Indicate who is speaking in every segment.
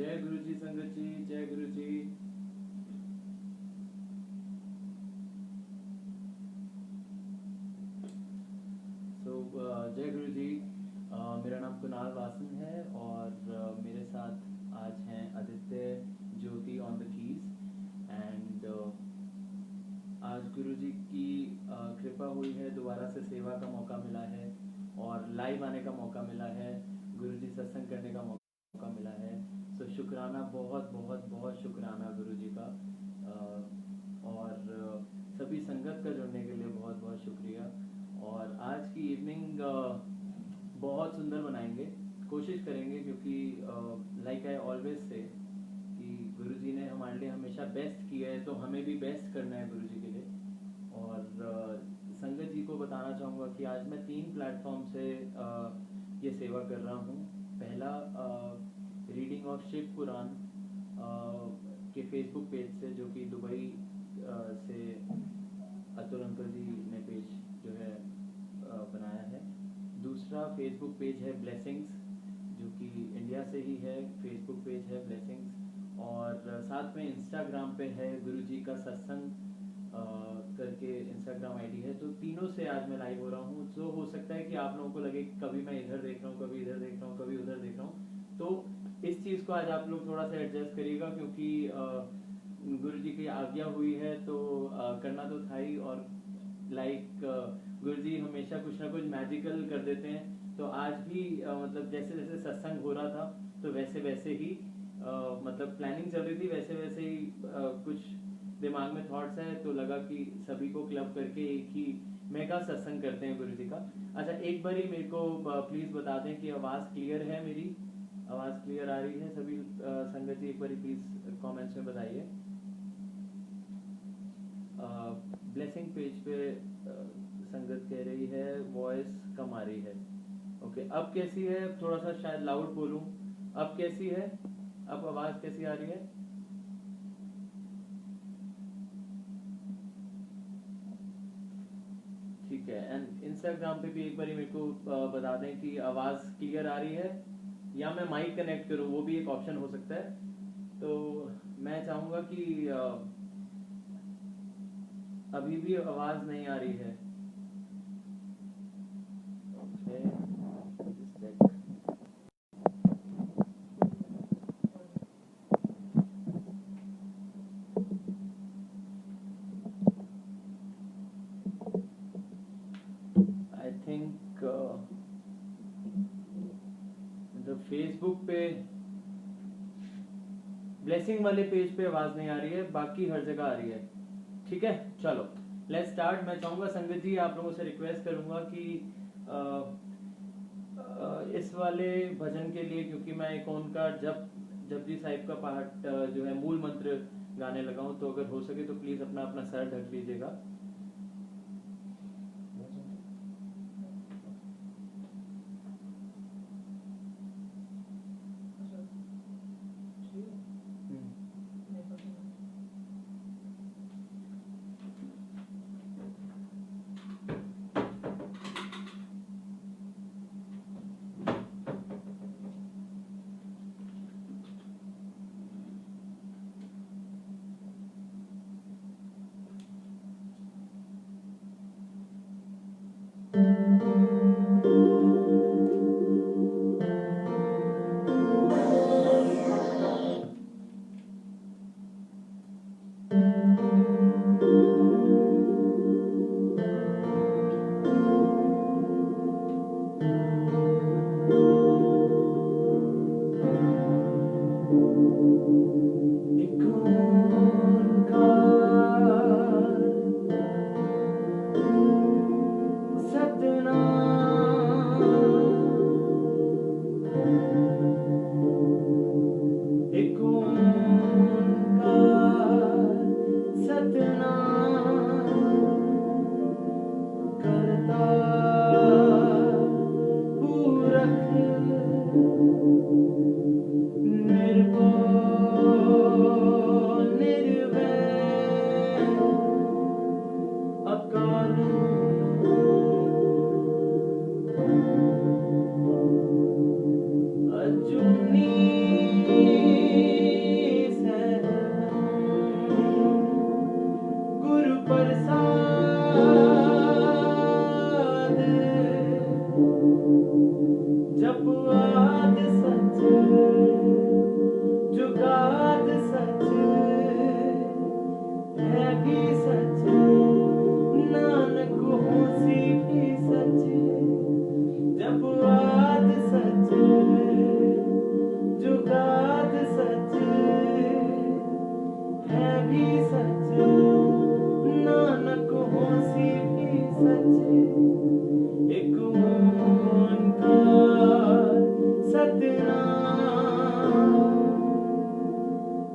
Speaker 1: जय गुरु जी संगत जी, जय गुरु जी। जय गुरु जी। मेरा नाम कुणाल वासन है और मेरे साथ आज हैं आदित्य ज्योति ऑन द कीज एंड आज गुरु जी की कृपा हुई है, दोबारा से सेवा का मौका मिला है और लाइव आने का मौका मिला है, गुरु जी सत्संग करने का मौका मिला है। सो शुक्राना, बहुत बहुत बहुत शुक्राना गुरु जी का और सभी संगत का जुड़ने के लिए बहुत बहुत शुक्रिया। और आज की इवनिंग बहुत सुंदर बनाएंगे, कोशिश करेंगे, क्योंकि लाइक आई ऑलवेज से कि गुरु जी ने हमारे लिए हमेशा बेस्ट किया है, तो हमें भी बेस्ट करना है गुरु जी के लिए। और संगत जी को बताना चाहूँगा कि आज मैं 3 प्लेटफॉर्म से ये सेवा कर रहा हूँ। पहला रीडिंग ऑफ शिव पुराण के फेसबुक पेज से, जो कि दुबई से अतुल अंकल जी ने पेज जो है बनाया है। दूसरा फेसबुक पेज है ब्लेसिंग्स, जो कि इंडिया से ही है, फेसबुक पेज है ब्लेसिंग्स। और साथ में इंस्टाग्राम पे है गुरु जी का सत्संग करके इंस्टाग्राम आईडी है। तो तीनों से आज मैं लाइव हो रहा हूँ। तो हो सकता है कि आप लोगों को लगे कभी मैं इधर देख रहा हूँ, कभी इधर देख रहा हूँ, कभी उधर देख रहा हूँ। तो इस चीज़ को आज आप लोग थोड़ा सा एडजस्ट करिएगा, क्योंकि गुरु जी की आज्ञा हुई है तो करना तो था ही। और लाइक गुरु जी हमेशा कुछ ना कुछ मैजिकल कर देते हैं। तो आज भी मतलब जैसे जैसे सत्संग हो रहा था तो वैसे वैसे ही मतलब प्लानिंग चल रही थी, वैसे वैसे ही कुछ दिमाग में थॉट्स है, तो लगा कि सभी को क्लब करके एक ही मेगा सत्संग करते हैं गुरु जी का। अच्छा, एक बार ही मेरे को प्लीज बता दें कि आवाज़ क्लियर है, मेरी आवाज़ क्लियर आ रही है सभी संगत जी? एक बार प्लीज कमेंट्स में बताइए। ब्लेसिंग पेज पे संगत कह रही है वॉइस कम आ रही है। ओके, अब कैसी है? थोड़ा सा शायद लाउड बोलूं। अब कैसी है? अब आवाज़ कैसी आ रही है? ठीक है। एंड इंस्टाग्राम पे भी एक बार मेरे को बता दें कि आवाज़ क्लियर आ रही है, या मैं माइक कनेक्ट करूं, वो भी एक ऑप्शन हो सकता है। तो मैं चाहूँगा कि अभी भी आवाज़ नहीं आ रही है। आई थिंक मतलब फेसबुक पे ब्लेसिंग वाले पेज पे आवाज़ नहीं आ रही है, बाकी हर जगह आ रही है। ठीक है, चलो लेट्स स्टार्ट। मैं चाहूँगा संगत जी, आप लोगों से रिक्वेस्ट करूँगा कि इस वाले भजन के लिए, क्योंकि मैं एक का जपजी साहिब का पाठ जो है मूल मंत्र गाने लगा हूँ, तो अगर हो सके तो प्लीज़ अपना अपना सर ढक लीजिएगा।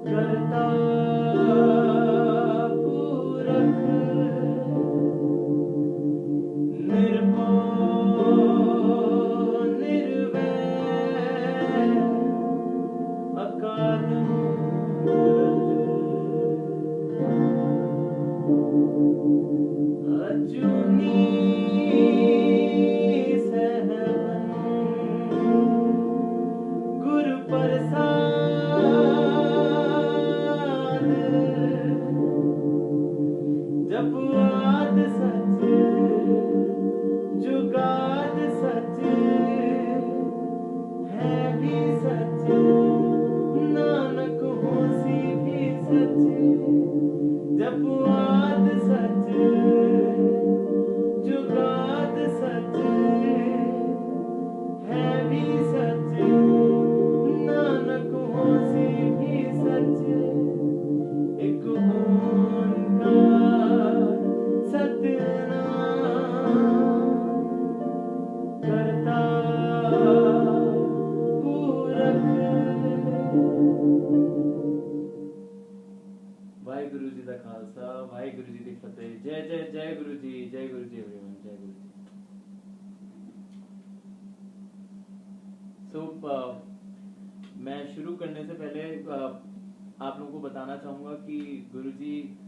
Speaker 1: करता पूरख निर्भय निर्वैर अकाल मूरत अजूनी सहबन गुरु प्रसाद जपुआद सच जुगाद सच है भी सच नानक होसी भी सच जपुआद सच जुगाद सच है भी सच नानक होसी भी सच एक ओंकार सतनाम करता पूरख। वाहिगुरु जी का खालसा वाहिगुरु जी की फतेह। जय जय जय गुरु जी एवरीवन जय गुरु जी। मैं शुरू करने से पहले आप लोगों को बताना चाहूंगा कि गुरुजी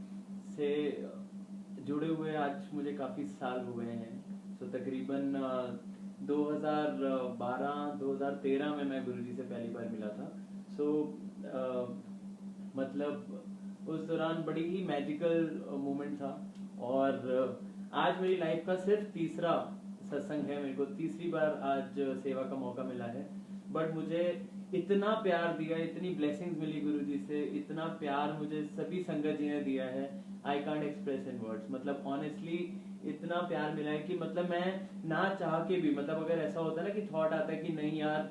Speaker 1: से जुड़े हुए आज मुझे काफी साल हो गए हैं। तकरीबन 2012-2013 में मैं गुरुजी से पहली बार मिला था। मतलब उस दौरान बड़ी ही मैजिकल मोमेंट था और आज मेरी लाइफ का सिर्फ तीसरा सत्संग है। मेरे को तीसरी बार आज सेवा का मौका मिला है, बट मुझे इतना प्यार दिया, इतनी ब्लेसिंग्स मिली गुरुजी से, इतना प्यार मुझे सभी संगत जी ने दिया है, I can't express in words. मतलब ऑनेस्टली इतना प्यार मिला है कि मतलब मैं ना चाह के भी, मतलब अगर ऐसा होता है ना कि थॉट आता है कि नहीं यार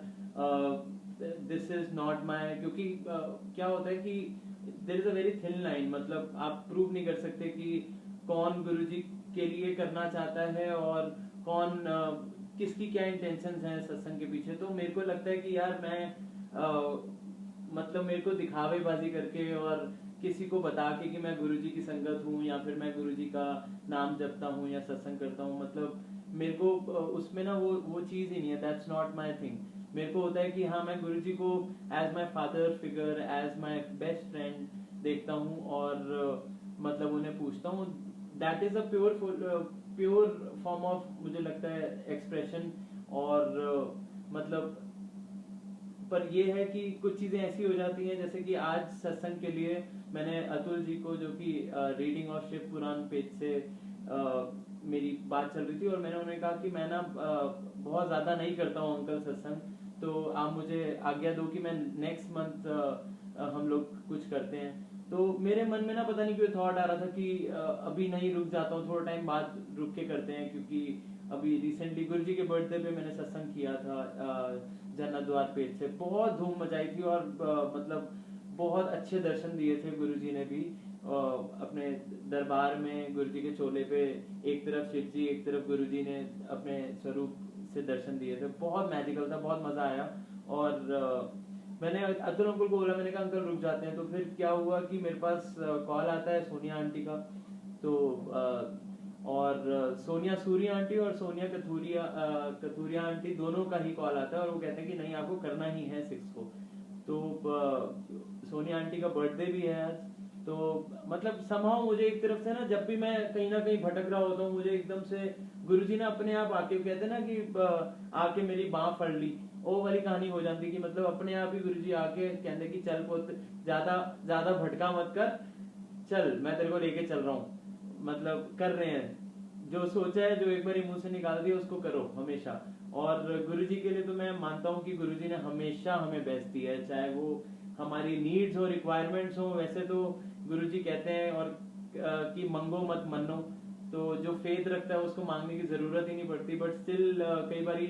Speaker 1: दिस इज नॉट माय, क्योंकि क्या होता है कि there is a very thin line, मतलब आप प्रूव नहीं कर सकते कि कौन गुरुजी के लिए करना चाहता है और कौन किसकी क्या इंटेंशंस हैं सत्संग के पीछे। तो मेरे को लगता है कि यार मैं मतलब मेरे को दिखावेबाजी करके और किसी को बता के कि मैं गुरुजी की संगत हूँ या फिर मैं गुरुजी का नाम जपता हूँ या सत्संग करता हूँ, मतलब मेरे को उसमें ना वो चीज ही नहीं है। That's not my thing. मेरे को होता है कि हाँ मैं गुरुजी को as my father figure, as my best friend देखता हूँ और मतलब उन्हें पूछता हूँ। That is a pure form of, मुझे लगता है, एक्सप्रेशन। और मतलब पर ये है कि कुछ चीजें ऐसी हो जाती हैं, जैसे कि आज सत्संग के लिए मैंने अतुल जी को, जो कि reading of Shiv Puran page से मेरी बात चल रही थी और मैंने उन्हें कहा कि मैं ना बहुत ज्यादा नहीं करता हूँ अंकल सत्संग, तो आप मुझे आज्ञा दो कि मैं नेक्स्ट मंथ हम लोग कुछ करते हैं। तो मेरे मन में ना पता नहीं क्यों थॉट आ रहा था कि अभी नहीं, रुक जाता हूँ, थोड़ा टाइम बाद रुक के करते हैं, क्योंकि अभी रिसेंटली गुरुजी के बर्थडे पे मैंने सत्संग किया था जन्नत द्वार पेज से, बहुत धूम मचाई थी और मतलब बहुत अच्छे दर्शन दिए थे गुरुजी ने भी अपने दरबार में। गुरुजी के चोले पे एक तरफ शिव जी, एक तरफ गुरुजी ने अपने स्वरूप से दर्शन दिए थे। बहुत मैजिकल था, बहुत मजा आया। और मैंने अतुल अंकल को बोला, मैंने कहा अंकल रुक जाते हैं। तो फिर क्या हुआ कि मेरे पास कॉल आता है सोनिया आंटी का, तो और सोनिया सूरी आंटी और सोनिया कथूरिया आंटी दोनों का ही कॉल आता है और वो कहते हैं कि नहीं आपको करना ही है 6 को। तो सोनिया आंटी का बर्थडे भी है आज। तो मतलब समहाउ मुझे एक तरफ से ना, जब भी मैं कहीं ना कहीं भटक रहा होता हूँ, मुझे एकदम से गुरुजी ने अपने आप आके, कहते हैं ना कि आके मेरी बाह फड़ ली, वो वाली कहानी हो जाती कि मतलब अपने आप ही गुरुजी आके कहते कि चल पुत्र, ज्यादा भटका मत कर, चल मैं तेरे को लेके चल रहा हूँ, मतलब कर रहे हैं जो सोचा है, जो एक बार मुंह से निकाल दिया उसको करो हमेशा। और गुरुजी के लिए तो मैं मानता हूँ कि गुरुजी ने हमेशा हमें बेस्ट दिया है, चाहे वो हमारी नीड्स हो, रिक्वायरमेंट्स हो। वैसे तो गुरुजी कहते हैं और कि मंगो मत मनो, तो जो फेथ रखता है उसको मांगने की जरूरत ही नहीं पड़ती। बट स्टिल कई बारी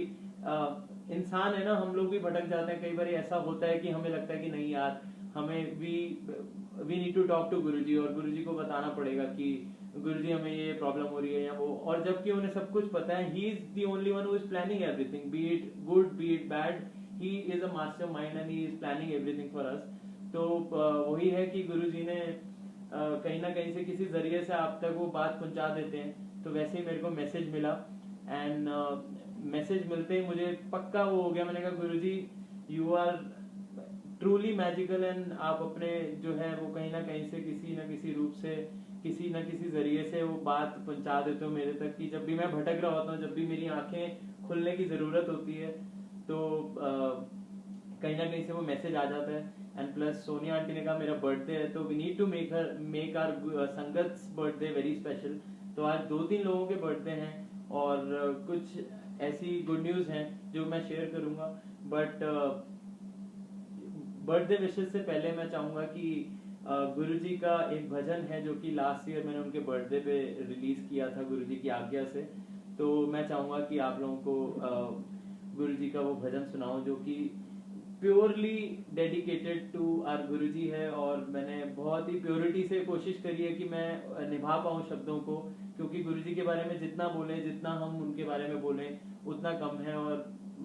Speaker 1: इंसान है ना, हम लोग भी भटक जाते हैं। कई बार ऐसा होता है कि हमें लगता है कि नहीं यार, हमें we need to talk to Guruji, और गुरुजी को बताना पड़ेगा कि गुरुजी हमें ये प्रॉब्लम हो रही है या वो, और जबकि उन्हें सब कुछ पता है। He is the only one who is planning everything, B it good B it bad, he is a master mind and he is planning everything for us. तो वही है कि गुरुजी ने कहीं ना कहीं से किसी जरिए से आप तक वो बात पहुंचा देते हैं। तो वैसे ही मेरे को मैसेज मिला एंड मैसेज मिलते ही मुझे पक्का वो हो गया। मैंने कहा Guruji you are truly magical and आप अपने जो है वो कहीं ना कहीं से किसी ना किसी रूप से किसी ना किसी जरिए से वो बात पहुंचा देते हो मेरे तक कि जब भी मैं भटक रहा होता हूँ, जब भी मेरी आंखें खुलने की जरूरत होती है तो कहीं ना कहीं से वो मैसेज आ जाता है। एंड प्लस सोनिया आंटी ने कहा मेरा बर्थडे है तो we need to make our sangat birthday very special. तो आज 2-3 लोगों के बर्थडे हैं और कुछ ऐसी गुड न्यूज हैं जो मैं शेयर करूंगा। बट बर्थडे विशेष से पहले मैं चाहूंगा कि गुरुजी का एक भजन है जो कि लास्ट ईयर मैंने उनके बर्थडे पे रिलीज किया था गुरुजी की आज्ञा से। तो मैं चाहूंगा कि आप लोगों को गुरुजी का वो भजन सुनाऊं जो कि प्योरली डेडिकेटेड टू आवर गुरुजी है। और मैंने बहुत ही प्योरिटी से कोशिश करी है कि मैं निभा पाऊं शब्दों को, क्योंकि गुरुजी के बारे में जितना बोले, जितना हम उनके बारे में बोलें उतना कम है। और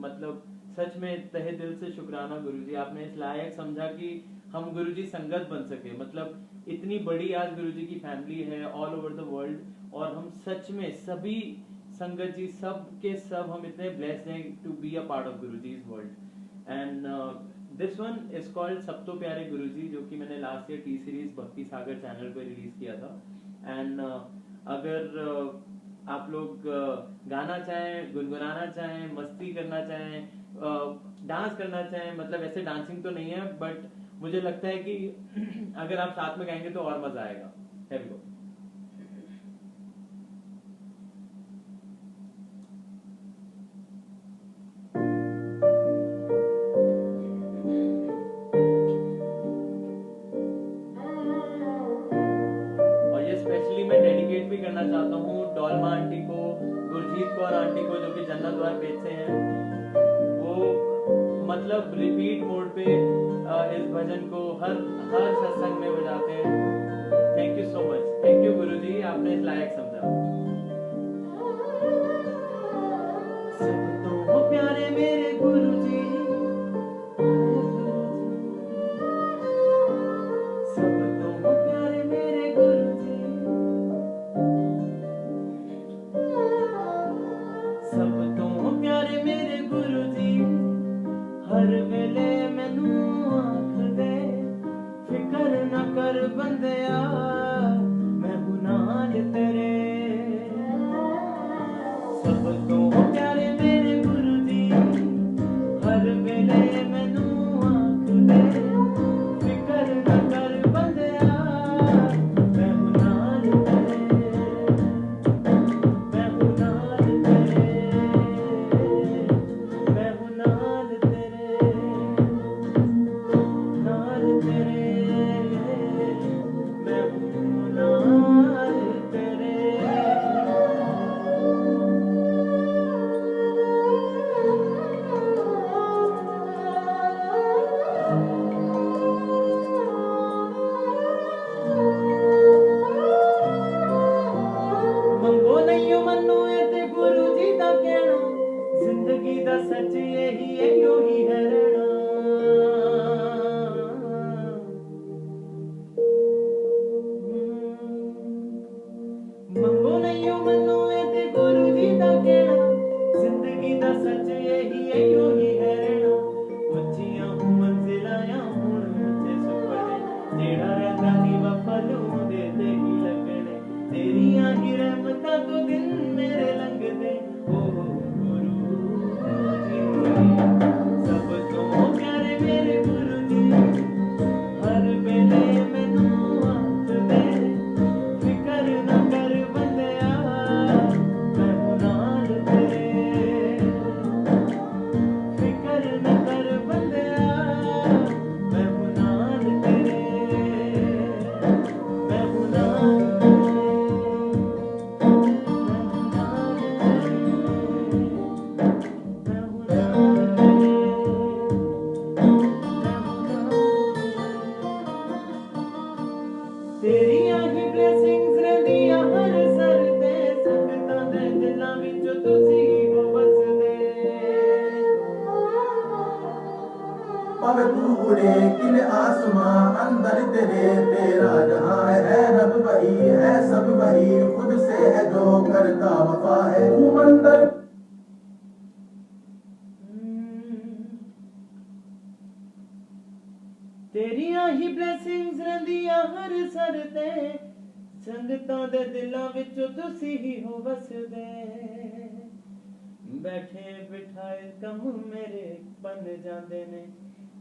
Speaker 1: मतलब सच में तहे दिल से शुक्राना गुरुजी, आपने इस लायक समझा कि हम गुरुजी संगत बन सके। मतलब इतनी बड़ी आज गुरुजी की फैमिली है ऑल ओवर द वर्ल्ड और हम सच में सभी संगत जी सब के सब हम इतने ब्लेस्ड हैं to be a part of गुरुजी's world. And this one is called सब तो प्यारे गुरुजी, जो कि मैंने लास्ट ईयर टी सीरीज भक्ति सागर चैनल पे रिलीज किया था। एंड अगर आप लोग गाना चाहें, गुनगुनाना चाहें, मस्ती करना चाहें, डांस करना चाहें, मतलब ऐसे डांसिंग तो नहीं है बट मुझे लगता है कि अगर आप साथ में गाएंगे तो और मजा आएगा। Here we go. और ये स्पेशली मैं डेडिकेट भी करना चाहता हूँ डॉल्मा आंटी को, गुरजीत कौर आंटी को जो कि जन्नत द्वार पेज से हैं। वो मतलब रिपीट मोड पे इस भजन को हर सत्संग में बजाते हैं। Thank you so much, thank you Guruji, आपने इस लायक समझा। सब तो प्यारे मेरे गुरुजी, सब तो प्यारे मेरे गुरुजी, सब तो प्यारे मेरे गुरुजी, हर वेले मैनू आख दे फिकर न कर बंदिया मैं हूं नाल तेरे। सब तो प्यारे मेरे गुरुजी,
Speaker 2: पवे तू उड़े किन आसमां अंदर तेरे तेरा जहां है रब वही है सब वही खुद से है जो करता वफा है तू मंदिर
Speaker 1: तेरियां ही ब्लेसिंग्स रंदियां हर सर ते संगतां दे दिलां विचों तुसी ही हो वसदे बैठे बिठाए कम मेरे बन जांदे ने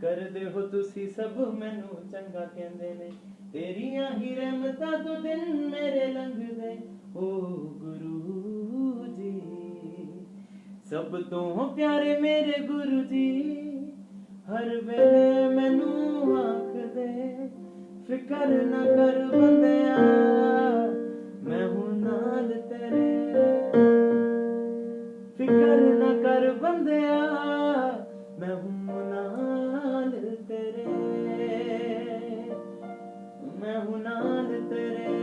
Speaker 1: करदे हो तुसी सब मैनू चंगा कहंदे ने तेरियां ही रहमतां तो दिन मेरे लंघदे ओ गुरु जी सब तो प्यारे मेरे गुरु जी हर वेले मैनू आख दे फिकर न कर बंदिया मैं हूं नाल तेरे फिकर न कर बंदिया मैं हूं नाल तेरे मैं हूं नाल तेरे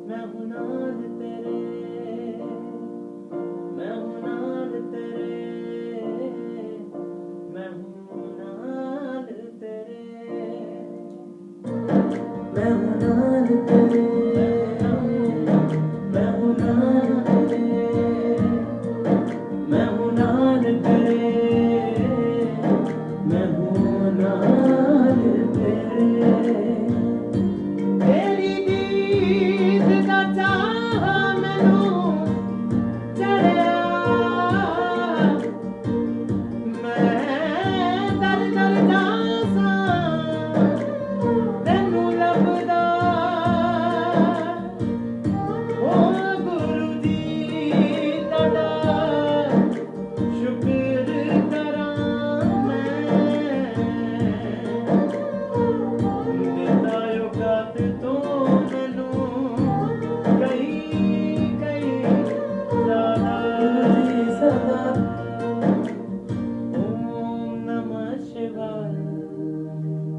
Speaker 1: मैं हूं नाल तेरे मैं हूं नाल तेरे मैं हूं नाल तेरे मैं हूं नाल तेरे मैं हूं नाल तेरे मैं हूं नाल तेरे मैं हूं नाल तेरे तेरी दीद दा चाह मैनू चढ़िया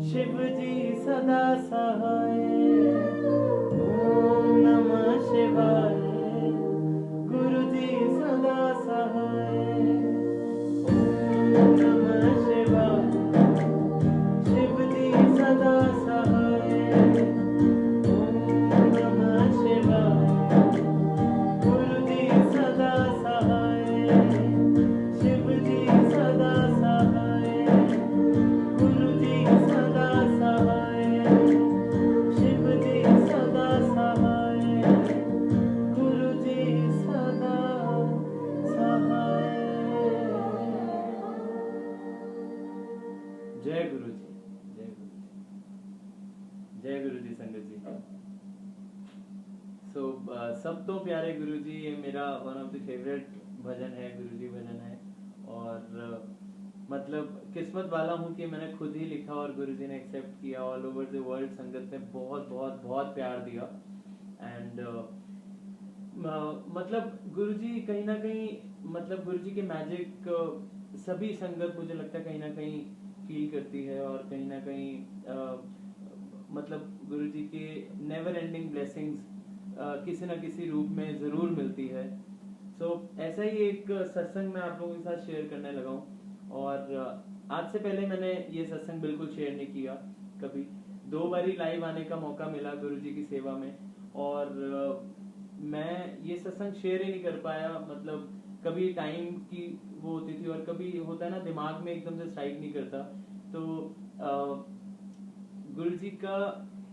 Speaker 1: शिव जी सदा सहाय ओम नमः शिवाय गुरु जी सदा सहाय ओम नमः शिवाय शिव जी सदा सहाय ओम नमः शिवाय गुरु जी सदा सहाय शिव जी सदा सहाय गुरु जी सदा सहाय शिव जी सदा सहाय गुरु जी सदा सहाय जय गुरु जी जय गुरु जी जय गुरु जी संगत जी सो सब तो प्यारे गुरु जी ये मेरा वन ऑफ द फेवरेट भजन है गुरु जी भजन है और मतलब किस्मत वाला हूँ कि मैंने खुद ही लिखा और गुरुजी ने एक्सेप्ट किया ऑल ओवर द वर्ल्ड संगत ने बहुत बहुत बहुत प्यार दिया एंड मतलब गुरुजी कहीं ना कहीं मतलब गुरुजी के मैजिक सभी संगत मुझे लगता है कहीं ना कहीं फील करती है और कहीं ना कहीं मतलब गुरुजी के नेवर एंडिंग ब्लेसिंग्स किसी ना किसी रूप में ज़रूर मिलती है सो ऐसा ही एक सत्संग मैं आप लोगों के साथ शेयर करने लगा हूँ और आज से पहले मैंने ये सत्संग बिल्कुल शेयर नहीं किया कभी 2 बारी लाइव आने का मौका मिला गुरुजी की सेवा में और मैं ये सत्संग शेयर ही नहीं कर पाया मतलब कभी टाइम की वो होती थी और कभी होता है ना दिमाग में एकदम से स्ट्राइक नहीं करता तो गुरुजी का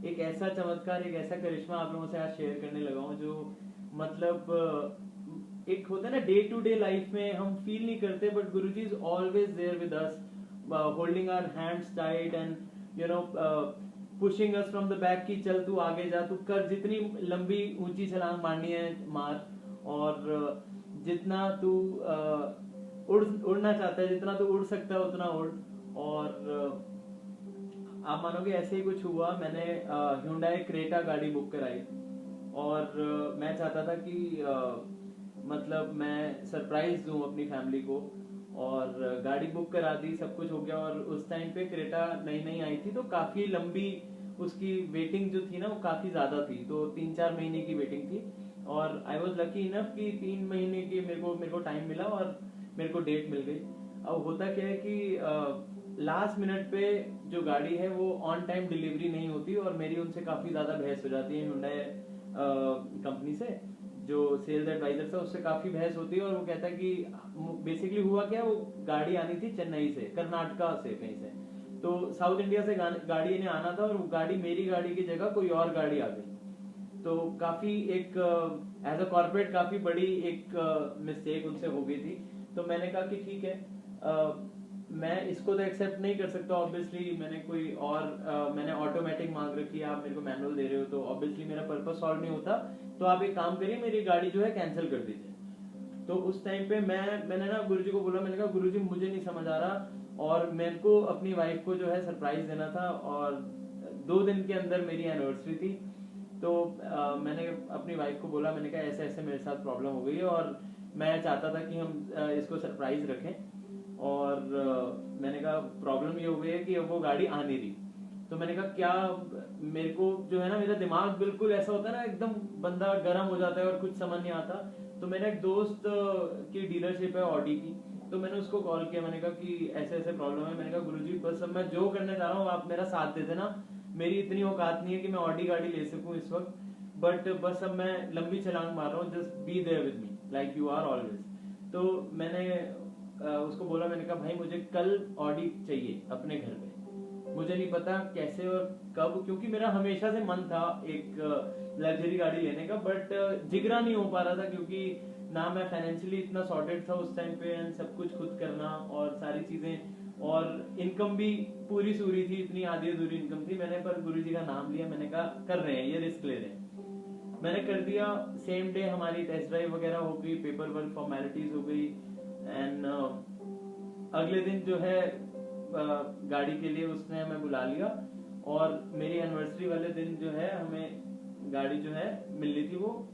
Speaker 1: एक ऐसा चमत्कार एक ऐसा करिश्मा आप लोगों से आज शेयर करने लगा हूँ जो मतलब एक होता है ना डे टू डे लाइफ में हम फील नहीं करते but Guruji is always there with us holding our hands tight and you know pushing us from the back की चल तू आगे जा तू कर जितनी लंबी ऊंची छलांग मारनी है मार और जितना तू उड़ना चाहता है जितना तू उड़ सकता है उतना उड़ और आप मानोगे ऐसे ही कुछ हुआ मैंने Hyundai क्रेटा गाड़ी बुक कराई और मैं चाहता था कि मतलब मैं सरप्राइज दूं अपनी फैमिली को और गाड़ी बुक करा दी सब कुछ हो गया और उस टाइम पे क्रेटा नई नई आई थी तो काफी लंबी उसकी वेटिंग जो थी ना वो काफी ज्यादा थी तो 3-4 महीने की वेटिंग थी और आई वाज लकी इनफ कि 3 महीने की मेरे को टाइम मिला और मेरे को डेट मिल गई अब होता क्या है कि लास्ट मिनट पे जो गाड़ी है वो ऑन टाइम डिलीवरी नहीं होती, और मेरी उनसे काफ़ी ज़्यादा बहस हो जाती है Hyundai कंपनी से। जो सेल्स एडवाइजर था उससे काफ़ी बहस होती है, और वो कहता है कि बेसिकली हुआ क्या, वो गाड़ी आनी थी चेन्नई से, कर्नाटका से कहीं से, तो साउथ इंडिया से गाड़ी ने आना था, और वो गाड़ी मेरी गाड़ी की जगह कोई और गाड़ी आ गई। तो काफी एक एज अ कॉर्पोरेट काफी बड़ी एक मिस्टेक उनसे हो गई थी। तो मैंने कहा कि ठीक है, मैं इसको तो एक्सेप्ट नहीं कर सकता ऑब्वियसली। मैंने कोई और मैंने ऑटोमेटिक मांग रखी है, आप मेरे को मैनुअल दे रहे हो, तो ऑब्वियसली मेरा पर्पस सॉल्व नहीं होता। तो आप एक काम करिए, मेरी गाड़ी जो है कैंसिल कर दीजिए। तो उस टाइम पे मैंने ना गुरुजी को बोला, मैंने कहा गुरुजी मुझे नहीं समझ आ रहा, और मेरे को अपनी वाइफ को जो है सरप्राइज देना था, और 2 दिन के अंदर मेरी एनिवर्सरी थी। तो मैंने अपनी वाइफ को बोला, मैंने कहा ऐसे ऐसे मेरे साथ प्रॉब्लम हो गई है, और मैं चाहता था कि हम इसको सरप्राइज रखें। और मैंने कहा प्रॉब्लम ये हो गई है कि अब वो गाड़ी आ नहीं रही। तो मैंने कहा क्या, मेरे को जो है ना, मेरा दिमाग बिल्कुल ऐसा होता है ना, एकदम बंदा गर्म हो जाता है और कुछ समझ नहीं आता। तो मेरा एक दोस्त की डीलरशिप है ऑडी की, तो मैंने उसको कॉल किया, मैंने कहा कि ऐसे ऐसे प्रॉब्लम है। मैंने कहा गुरुजी बस अब मैं जो करने जा रहा हूँ आप मेरा साथ दे देना, मेरी इतनी औकात नहीं है कि मैं ऑडी गाड़ी ले सकूं इस वक्त, बट बस अब मैं लंबी छलांग मार रहा हूँ, just be there with me like you are always. तो मैंने उसको बोला, मैंने कहा भाई मुझे कल ऑडी चाहिए अपने घर पे, मुझे नहीं पता कैसे और कब, क्योंकि मेरा हमेशा से मन था एक लग्जरी गाड़ी लेने का, बट जिगरा नहीं हो पा रहा था, क्योंकि ना मैं फाइनेंशियली इतना सॉर्टेड था उस टाइम पे, एंड सब कुछ खुद करना और सारी चीजें, और इनकम भी पूरी सूरी थी, इतनी आधी अधूरी इनकम थी। मैंने पर गुरुजी का नाम लिया, मैंने कहा कर रहे हैं, ये रिस्क ले रहे हैं। मैंने कर दिया। सेम डे हमारी टेस्ट ड्राइव वगैरह हो गई, पेपर वर्क फॉर्मेलिटीज हो गई, एंड अगले दिन जो है गाड़ी के लिए उसने हमें बुला लिया, और मेरी एनिवर्सरी वाले दिन जो है हमें गाड़ी जो है मिलनी थी वो।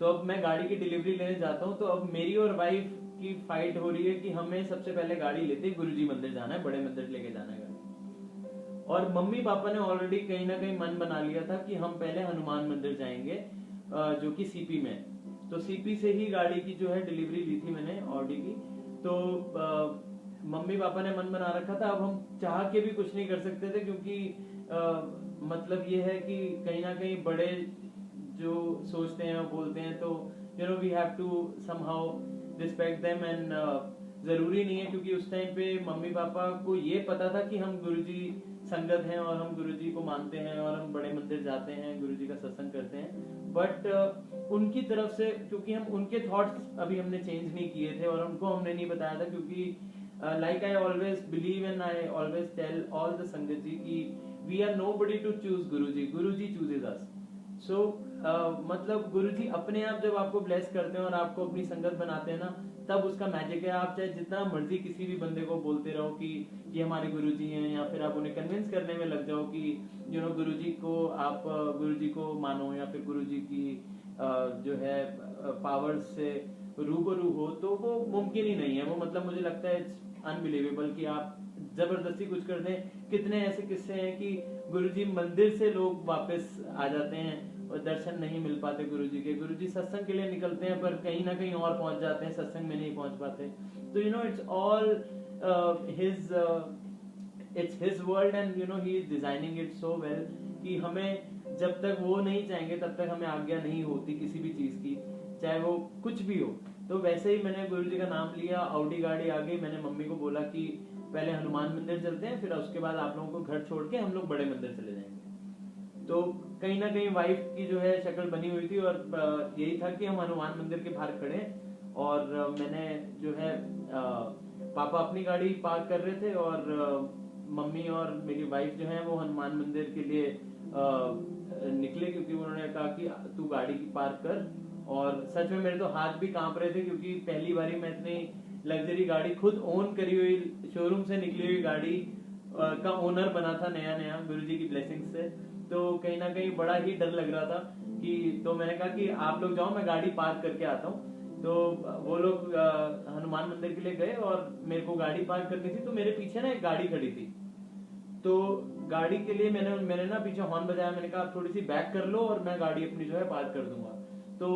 Speaker 1: तो अब मैं गाड़ी की डिलीवरी लेने जाता हूँ, तो अब मेरी और वाइफ की फाइट हो रही है कि हमें सबसे पहले गाड़ी लेते गुरुजी मंदिर जाना है, बड़े मंदिर लेके जाना है गाड़ी। और मम्मी पापा ने ऑलरेडी कहीं ना कहीं मन बना लिया था कि हम पहले हनुमान मंदिर जाएंगे, जो कि सीपी में। तो सीपी से ही गाड़ी की जो है डिलीवरी ली थी मैंने ऑडी की। तो मम्मी पापा ने मन बना रखा था, अब हम चाह के भी कुछ नहीं कर सकते थे, क्योंकि मतलब ये है कि कहीं ना कहीं बड़े जो सोचते हैं बोलते हैं, तो you know we have to somehow respect them, and जरूरी नहीं है, क्योंकि उस टाइम पे मम्मी पापा को ये पता था कि हम गुरुजी संगत हैं और हम गुरुजी को मानते हैं और हम बड़े मंदिर जाते हैं, गुरुजी का सत्संग करते हैं। बट उनकी तरफ से, क्योंकि हम उनके थॉट्स अभी हमने चेंज नहीं किए थे और उनको हमने नहीं बताया था, क्योंकि like I always believe and I always tell all the sangat ji कि we are nobody to choose Guruji, Guruji chooses us. So मतलब गुरुजी अपने आप जब आपको ब्लेस करते हैं और आपको अपनी संगत बनाते हैं ना, तब उसका मैजिक है। आप चाहे जितना मर्जी किसी भी बंदे को बोलते रहो कि ये हमारे गुरुजी हैं, या फिर आप उन्हें कन्विंस करने में लग जाओ कि यू नो गुरुजी को आप गुरुजी को मानो, या फिर गुरुजी की जो है पावर्स से रूबरू हो, तो वो मुमकिन ही नहीं है। वो मतलब मुझे लगता है इट्स अनबिलीवेबल कि आप जबरदस्ती कुछ कर दें। कितने ऐसे किस्से हैं कि गुरुजी मंदिर से लोग वापस आ जाते हैं और दर्शन नहीं मिल पाते गुरुजी के। गुरुजी सत्संग के लिए निकलते हैं पर कहीं ना कहीं और पहुंच जाते हैं, सत्संग में नहीं पहुंच पाते। तो you know it's all his world, and you no he is designing it so well कि हमें जब तक वो नहीं चाहेंगे तब तक हमें आज्ञा नहीं होती किसी भी चीज की, चाहे वो कुछ भी हो। तो वैसे ही मैंने गुरुजी का नाम लिया, ऑडी गाड़ी आ गई। मैंने मम्मी को बोला कि पहले हनुमान मंदिर चलते हैं, फिर उसके बाद आप लोगों को घर छोड़ के हम लोग बड़े मंदिर चले जाएंगे। तो कहीं ना कहीं वाइफ की जो है शक्ल बनी हुई थी, और यही था कि हम हनुमान मंदिर के बाहर खड़े, और मैंने जो है पापा अपनी गाड़ी पार्क कर रहे थे, और मम्मी और मेरी वाइफ जो है वो हनुमान मंदिर के लिए निकले, क्योंकि उन्होंने कहा कि तू गाड़ी की पार्क कर। और सच में मेरे तो हाथ भी कांप रहे थे, क्योंकि पहली बारी मैं इतनी लग्जरी गाड़ी खुद ओन करी हुई, शोरूम से निकली हुई गाड़ी का ओनर बना था नया नया गुरुजी की ब्लेसिंग से। तो कहीं ना कहीं बड़ा ही डर लग रहा था कि, तो मैंने कहा कि आप लोग जाओ, मैं गाड़ी पार्क करके आता हूँ। तो वो लोग हनुमान मंदिर के लिए गए, और मेरे को गाड़ी पार्क करनी थी। तो मेरे पीछे ना एक गाड़ी खड़ी थी, तो गाड़ी के लिए मैंने ना पीछे हॉर्न बजाया। मैंने कहा आप थोड़ी सी बैक कर लो और मैं गाड़ी अपनी जो है पार्क कर दूंगा। तो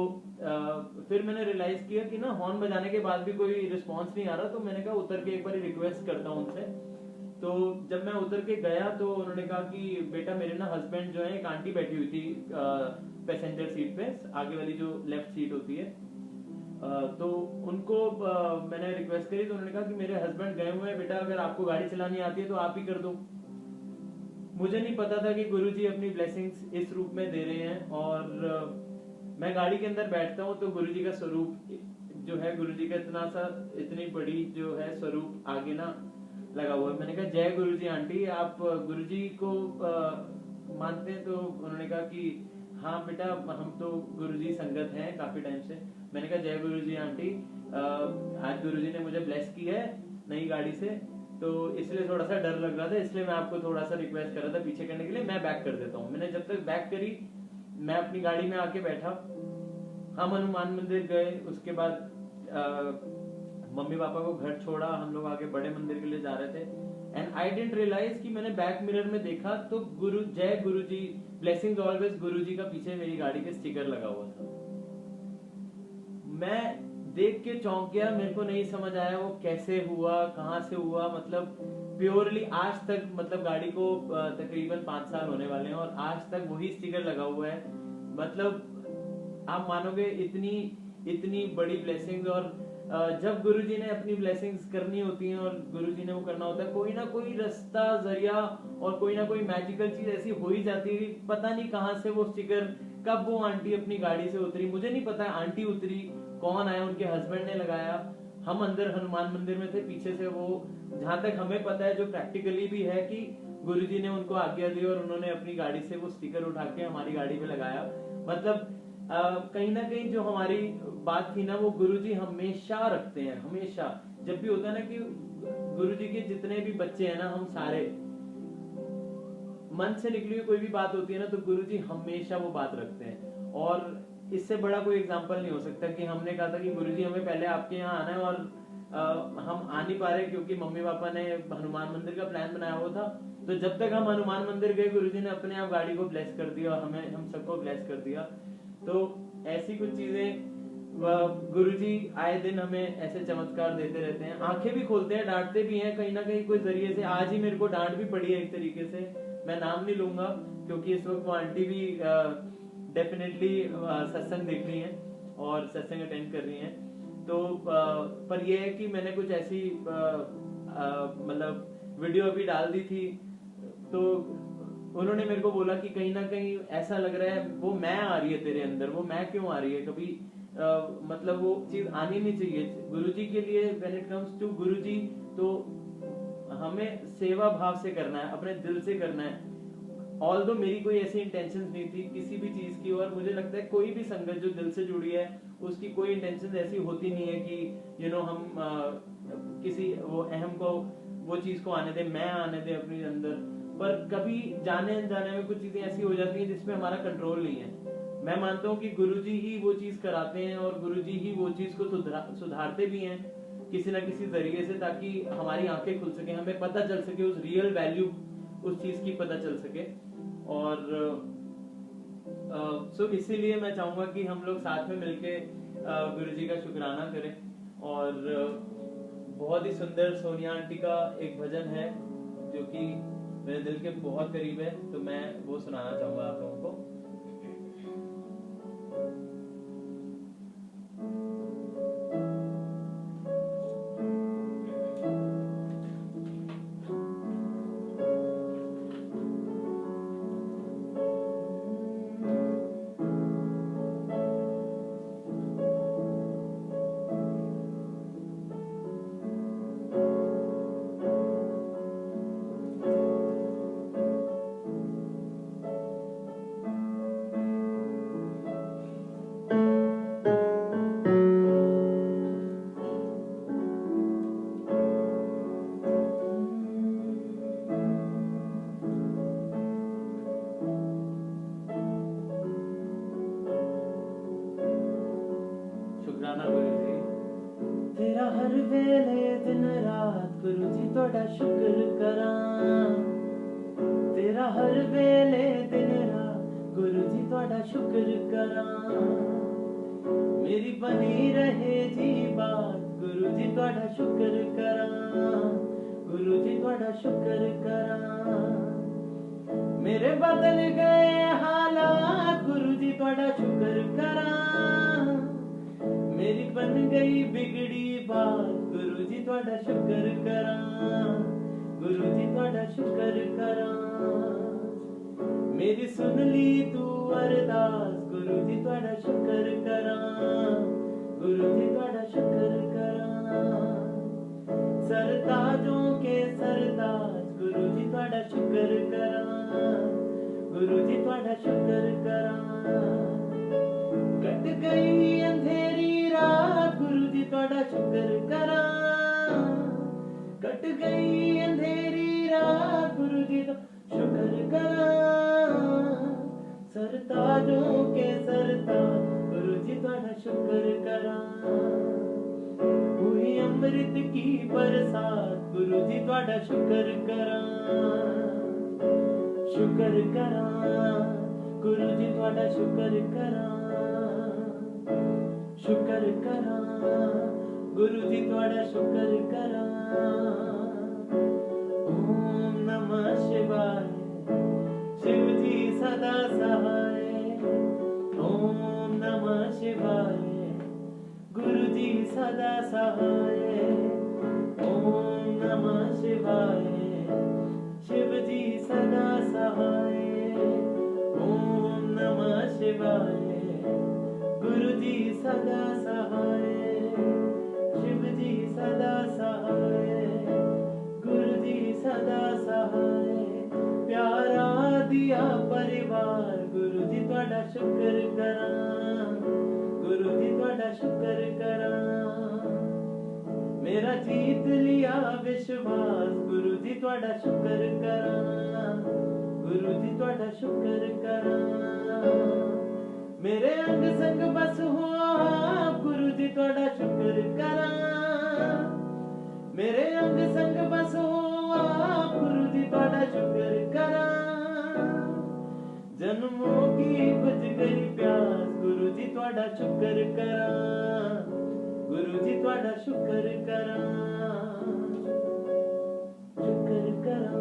Speaker 1: फिर मैंने रियलाइज किया कि ना हॉर्न बजाने के बाद भी कोई रिस्पॉन्स नहीं आ रहा, तो मैंने कहा उतर के एक बार रिक्वेस्ट करता हूँ उनसे। तो जब मैं उतर के गया तो उन्होंने कहा कि बेटा मेरे ना हस्बैंड जो है, एक आंटी बैठी हुई थी पैसेंजर सीट पे, आगे वाली जो लेफ्ट सीट होती है, तो उनको मैंने रिक्वेस्ट करी, तो उन्होंने कहा कि मेरे हस्बैंड गए हुए हैं बेटा, अगर आपको गाड़ी चलानी आती है तो आप ही कर दो। मुझे नहीं पता था कि गुरुजी अपनी ब्लेसिंग्स इस रूप में दे रहे हैं। और मैं गाड़ी के अंदर बैठता हूँ तो गुरुजी का स्वरूप जो है, गुरुजी का इतनी बड़ी जो है स्वरूप आगे ना लगा हुआ है। मैंने कहा जय गुरुजी आंटी, आप गुरुजी को मानते हैं? तो उन्होंने कहा कि हाँ बेटा, हम तो गुरुजी संगत हैं काफी टाइम से। मैंने कहा जय गुरुजी आंटी, आज गुरुजी ने मुझे ब्लेस की है नई गाड़ी से, तो इसलिए थोड़ा सा डर लग रहा था, इसलिए मैं आपको थोड़ा सा रिक्वेस्ट कर रहा था पीछे करने के लिए, मैं बैक कर देता हूँ। मैंने जब तक बैक करी, मैं अपनी गाड़ी में आके बैठा, हम हनुमान मंदिर गए, उसके बाद मम्मी पापा को घर छोड़ा, हम लोग आगे बड़े मंदिर के लिए जा रहे थे। एंड आई डिडंट रियलाइज कि मैंने बैक मिरर में देखा तो जय गुरुजी, ब्लेसिंग्स ऑलवेज गुरुजी का पीछे मेरी गाड़ी पे स्टिकर लगा हुआ था। मैं देख के चौंक गया, मेरे को नहीं समझ आया वो कैसे हुआ, कहां से हुआ। मतलब प्योरली आज तक, मतलब गाड़ी को तकरीबन 5 साल होने वाले हैं और आज तक वही स्टिकर लगा हुआ है। मतलब आप मानोगे इतनी बड़ी ब्लेसिंग्स। और जब गुरुजी ने अपनी ब्लेसिंग्स करनी होती हैं और गुरुजी ने वो करना होता है, कोई ना कोई रास्ता, जरिया और कोई ना कोई मैजिकल चीज ऐसी हो ही जाती है। पता नहीं कहां से वो स्टिकर, कब वो आंटी अपनी गाड़ी से उतरी, मुझे नहीं पता आंटी उतरी, कौन आया, उनके हस्बैंड ने लगाया। हम अंदर हनुमान मंदिर में थे, पीछे से वो, जहां तक हमें पता है, जो प्रैक्टिकली भी है कि गुरुजी ने उनको आज्ञा दी और उन्होंने अपनी गाड़ी से वो स्टिकर उठा के हमारी गाड़ी पे लगाया। मतलब कहीं ना कहीं जो हमारी बात थी ना, वो गुरुजी हमेशा रखते हैं, हमेशा। जब भी होता है ना कि गुरुजी के जितने भी बच्चे हैं ना, हम सारे मन से निकली हुई कोई भी बात होती है ना, तो गुरुजी हमेशा वो बात रखते हैं। और इससे बड़ा कोई एग्जाम्पल नहीं हो सकता कि हमने कहा था कि गुरुजी हमें पहले आपके यहाँ आना है और हम आ नहीं पा रहे क्योंकि मम्मी पापा ने हनुमान मंदिर का प्लान बनाया हुआ था। तो जब तक हम हनुमान मंदिर गए, गुरुजी ने अपने आप गाड़ी को ब्लेस कर दिया और हम सबको ब्लेस कर दिया। तो ऐसी कुछ चीजें गुरुजी आए दिन हमें ऐसे चमत्कार देते रहते हैं, आंखें भी खोलते हैं, डांटते भी हैं कहीं ना कहीं कोई जरिए से। आज ही मेरे को डांट भी पड़ी है एक तरीके से, मैं नाम नहीं लूंगा क्योंकि इस वक्त वो आंटी भी डेफिनेटली सत्संग देख रही हैं और सत्संग अटेंड कर रही हैं। तो पर ये है कि मैंने कुछ ऐसी मतलब वीडियो अभी डाल दी थी, तो उन्होंने मेरे को बोला कि कहीं ना कहीं ऐसा लग रहा है वो मैं आ रही है तेरे अंदर, वो मैं क्यों आ रही है, कभी मतलब वो चीज आनी नहीं चाहिए गुरुजी के लिए। व्हेन इट कम्स टू गुरुजी, तो हमें सेवा भाव से करना है, अपने दिल से करना है। ऑल्दो मेरी कोई ऐसी इंटेंशंस नहीं थी किसी भी चीज की, और मुझे लगता है कोई भी संगत जो दिल से जुड़ी है उसकी कोई इंटेंशन ऐसी होती नहीं है कि हम किसी वो अहम को वो चीज को आने दे, मैं आने दे अपने अंदर। पर कभी जाने अनजाने में कुछ चीजें ऐसी हो जाती हैं जिसमें हमारा कंट्रोल नहीं है। मैं मानता हूँ कि गुरुजी ही वो चीज कराते हैं और गुरुजी ही वो चीज को सुधारते भी हैं किसी ना किसी जरिए से, ताकि हमारी आंखें खुल सके, हमें पता चल सके उस रियल वैल्यू उस चीज की पता चल सके। और सो इसीलिए मैं चाहूंगा कि हम लोग साथ में मिलके गुरुजी का शुक्राना करें। और बहुत ही सुंदर सोनिया आंटी का एक भजन है जो कि मेरे दिल के बहुत करीब है, तो मैं वो सुनाना चाहूंगा आप लोगों को। तेरा हर वेले दिन रात गुरुजी तोड़ा शुक्र करां, तेरा हर वेले दिन रात गुरुजी तोड़ा शुक्र करां। मेरी बनी रहे जी बात गुरु जी तुहाडा शुक्र करा, गुरु जी तुहाडा शुक्र करा। मेरे बदल गए हालात गुरु जी तुहाडा शुक्र करा, मेरी बन गई बिगड़ी बात गुरु जी तुहाडा शुक्र करा, गुरु जी तुहाडा शुक्र करा। मेरी सुन ली तू अरदास गुरु जी तुहाडा शुक्र करा, गुरु जी तुहाडा शुक्र करा। सरताजों के सरताज गुरु जी तुहाडा शुक्र करा, गुरु जी तुहाडा शुक्र करा। कट गई अंधेरी रात गुरु जी तुहाडा शुक्र करा, कट गई अंधेरी रात गुरु जी तो शुक्र करा। सरताजों के सरताज गुरु जी तुहाडा शुक्र करा। हुई अमृत की बरसात गुरु जी तुहाडा शुक्र करा, शुक्र करा गुरु जी तुहाडा शुक्र करा, शुक्र करा गुरु जी तुहाडा शुक्र करा। ओम नमः शिवाय शिव जी सदा सहाय, ओम नमः शिवाय गुरु जी सदा सहाय, ओम नमः शिवाय शिव जी सदा सहाय, ओम नमः शिवाय गुरु जी सदा सहाय, शिव जी सदा सहाय, गुरु जी सदा सहाय। प्यारा दिया परिवार गुरु जी तुहाडा शुक्र करा, गुरु जी तुहाडा शुक्र करा। मेरा जीत लिया विश्वास गुरु जी तुहाडा शुक्र करा, गुरु जी तुहाडा शुक्र करा। मेरे अंग संग बस हो आप गुरु जी तुहाडा शुक्र करा, मेरे अंग संग बस हो आप गुरु जी तुहाडा शुक्र करा। जन्मों की बुझ गई प्यास गुरु जी तुहाडा शुक्र करा, गुरु जी तुहाडा शुक्र करा, शुक्र करा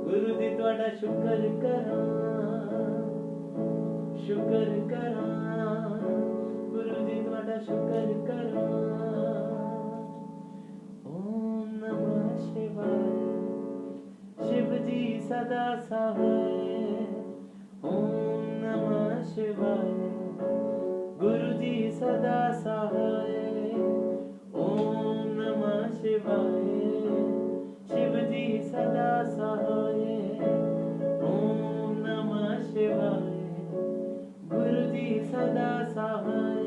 Speaker 1: गुरु जी तुहाडा शुक्र करा, शुक्र करा गुरु जी तुहाडा शुक्र करा। ओम नमः शिवाय शिव जी सदा सहाय, ओम नमः शिवाय गुरु जी सदा सहाय, ओम नमः शिवाय शिव जी सदा सहाय, ओम नमः शिवाय गुरु जी सदा सहाय,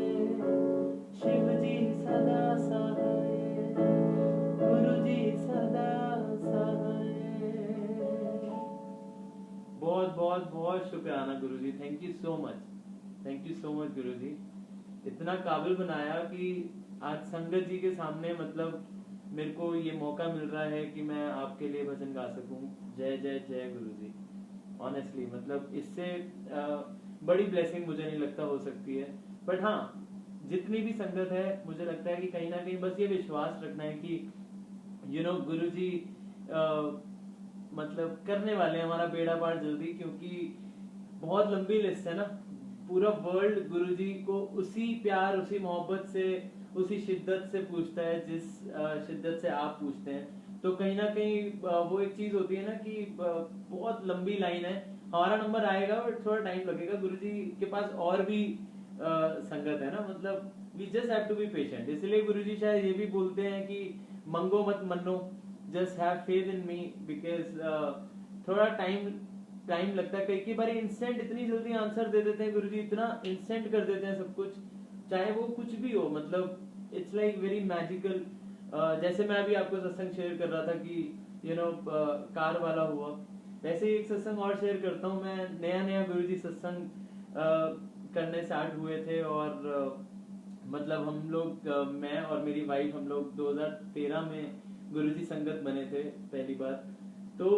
Speaker 1: शिव जी सदा सहाय, गुरु जी सदा सहाय। बहुत बहुत बहुत शुक्राना Guru ji, thank you so much, thank you so much Guru ji. इतना काबिल बनाया कि आज संगत जी के सामने मतलब मेरे को ये मौका मिल रहा है कि मैं आपके लिए भजन गा सकूं। जय जय जय गुरु जी। ऑनेस्टली मतलब इससे बड़ी ब्लेसिंग मुझे नहीं लगता हो सकती है। बट हाँ, जितनी भी संगत है मुझे लगता है कि कहीं ना कहीं बस ये विश्वास रखना है कि गुरु जी मतलब करने वाले हैं हमारा बेड़ा पार जल्दी, क्योंकि बहुत लंबी लिस्ट है ना। पूरा वर्ल्ड गुरु जी को उसी प्यार, उसी मोहब्बत से, उसी शिद्दत से पूछता है जिस शिद्दत से आप पूछते हैं। तो कहीं ना कहीं वो एक चीज होती है ना कि बहुत लंबी लाइन है, हमारा नंबर आएगा बट थोड़ा टाइम लगेगा। गुरु जी के पास और भी संगत है ना, मतलब we just have to be patient. इसलिए गुरु जी शायद ये भी बोलते हैं कि मंगो मत मनो, just have faith in me, because थोड़ा टाइम लगता है। कई बार इंस्टेंट इतनी जल्दी आंसर दे देते हैं गुरु जी, इतना इंस्टेंट कर देते हैं सब कुछ, चाहे वो कुछ भी हो। मतलब इट्स लाइक वेरी मैजिकल। जैसे मैं अभी आपको सत्संग शेयर कर रहा था कि कार वाला हुआ, वैसे ही एक सत्संग और शेयर करता हूँ मैं। नया गुरुजी सत्संग करने स्टार्ट हुए थे और मतलब हम लोग, मैं और मेरी वाइफ, हम लोग 2013 में गुरुजी संगत बने थे पहली बार। तो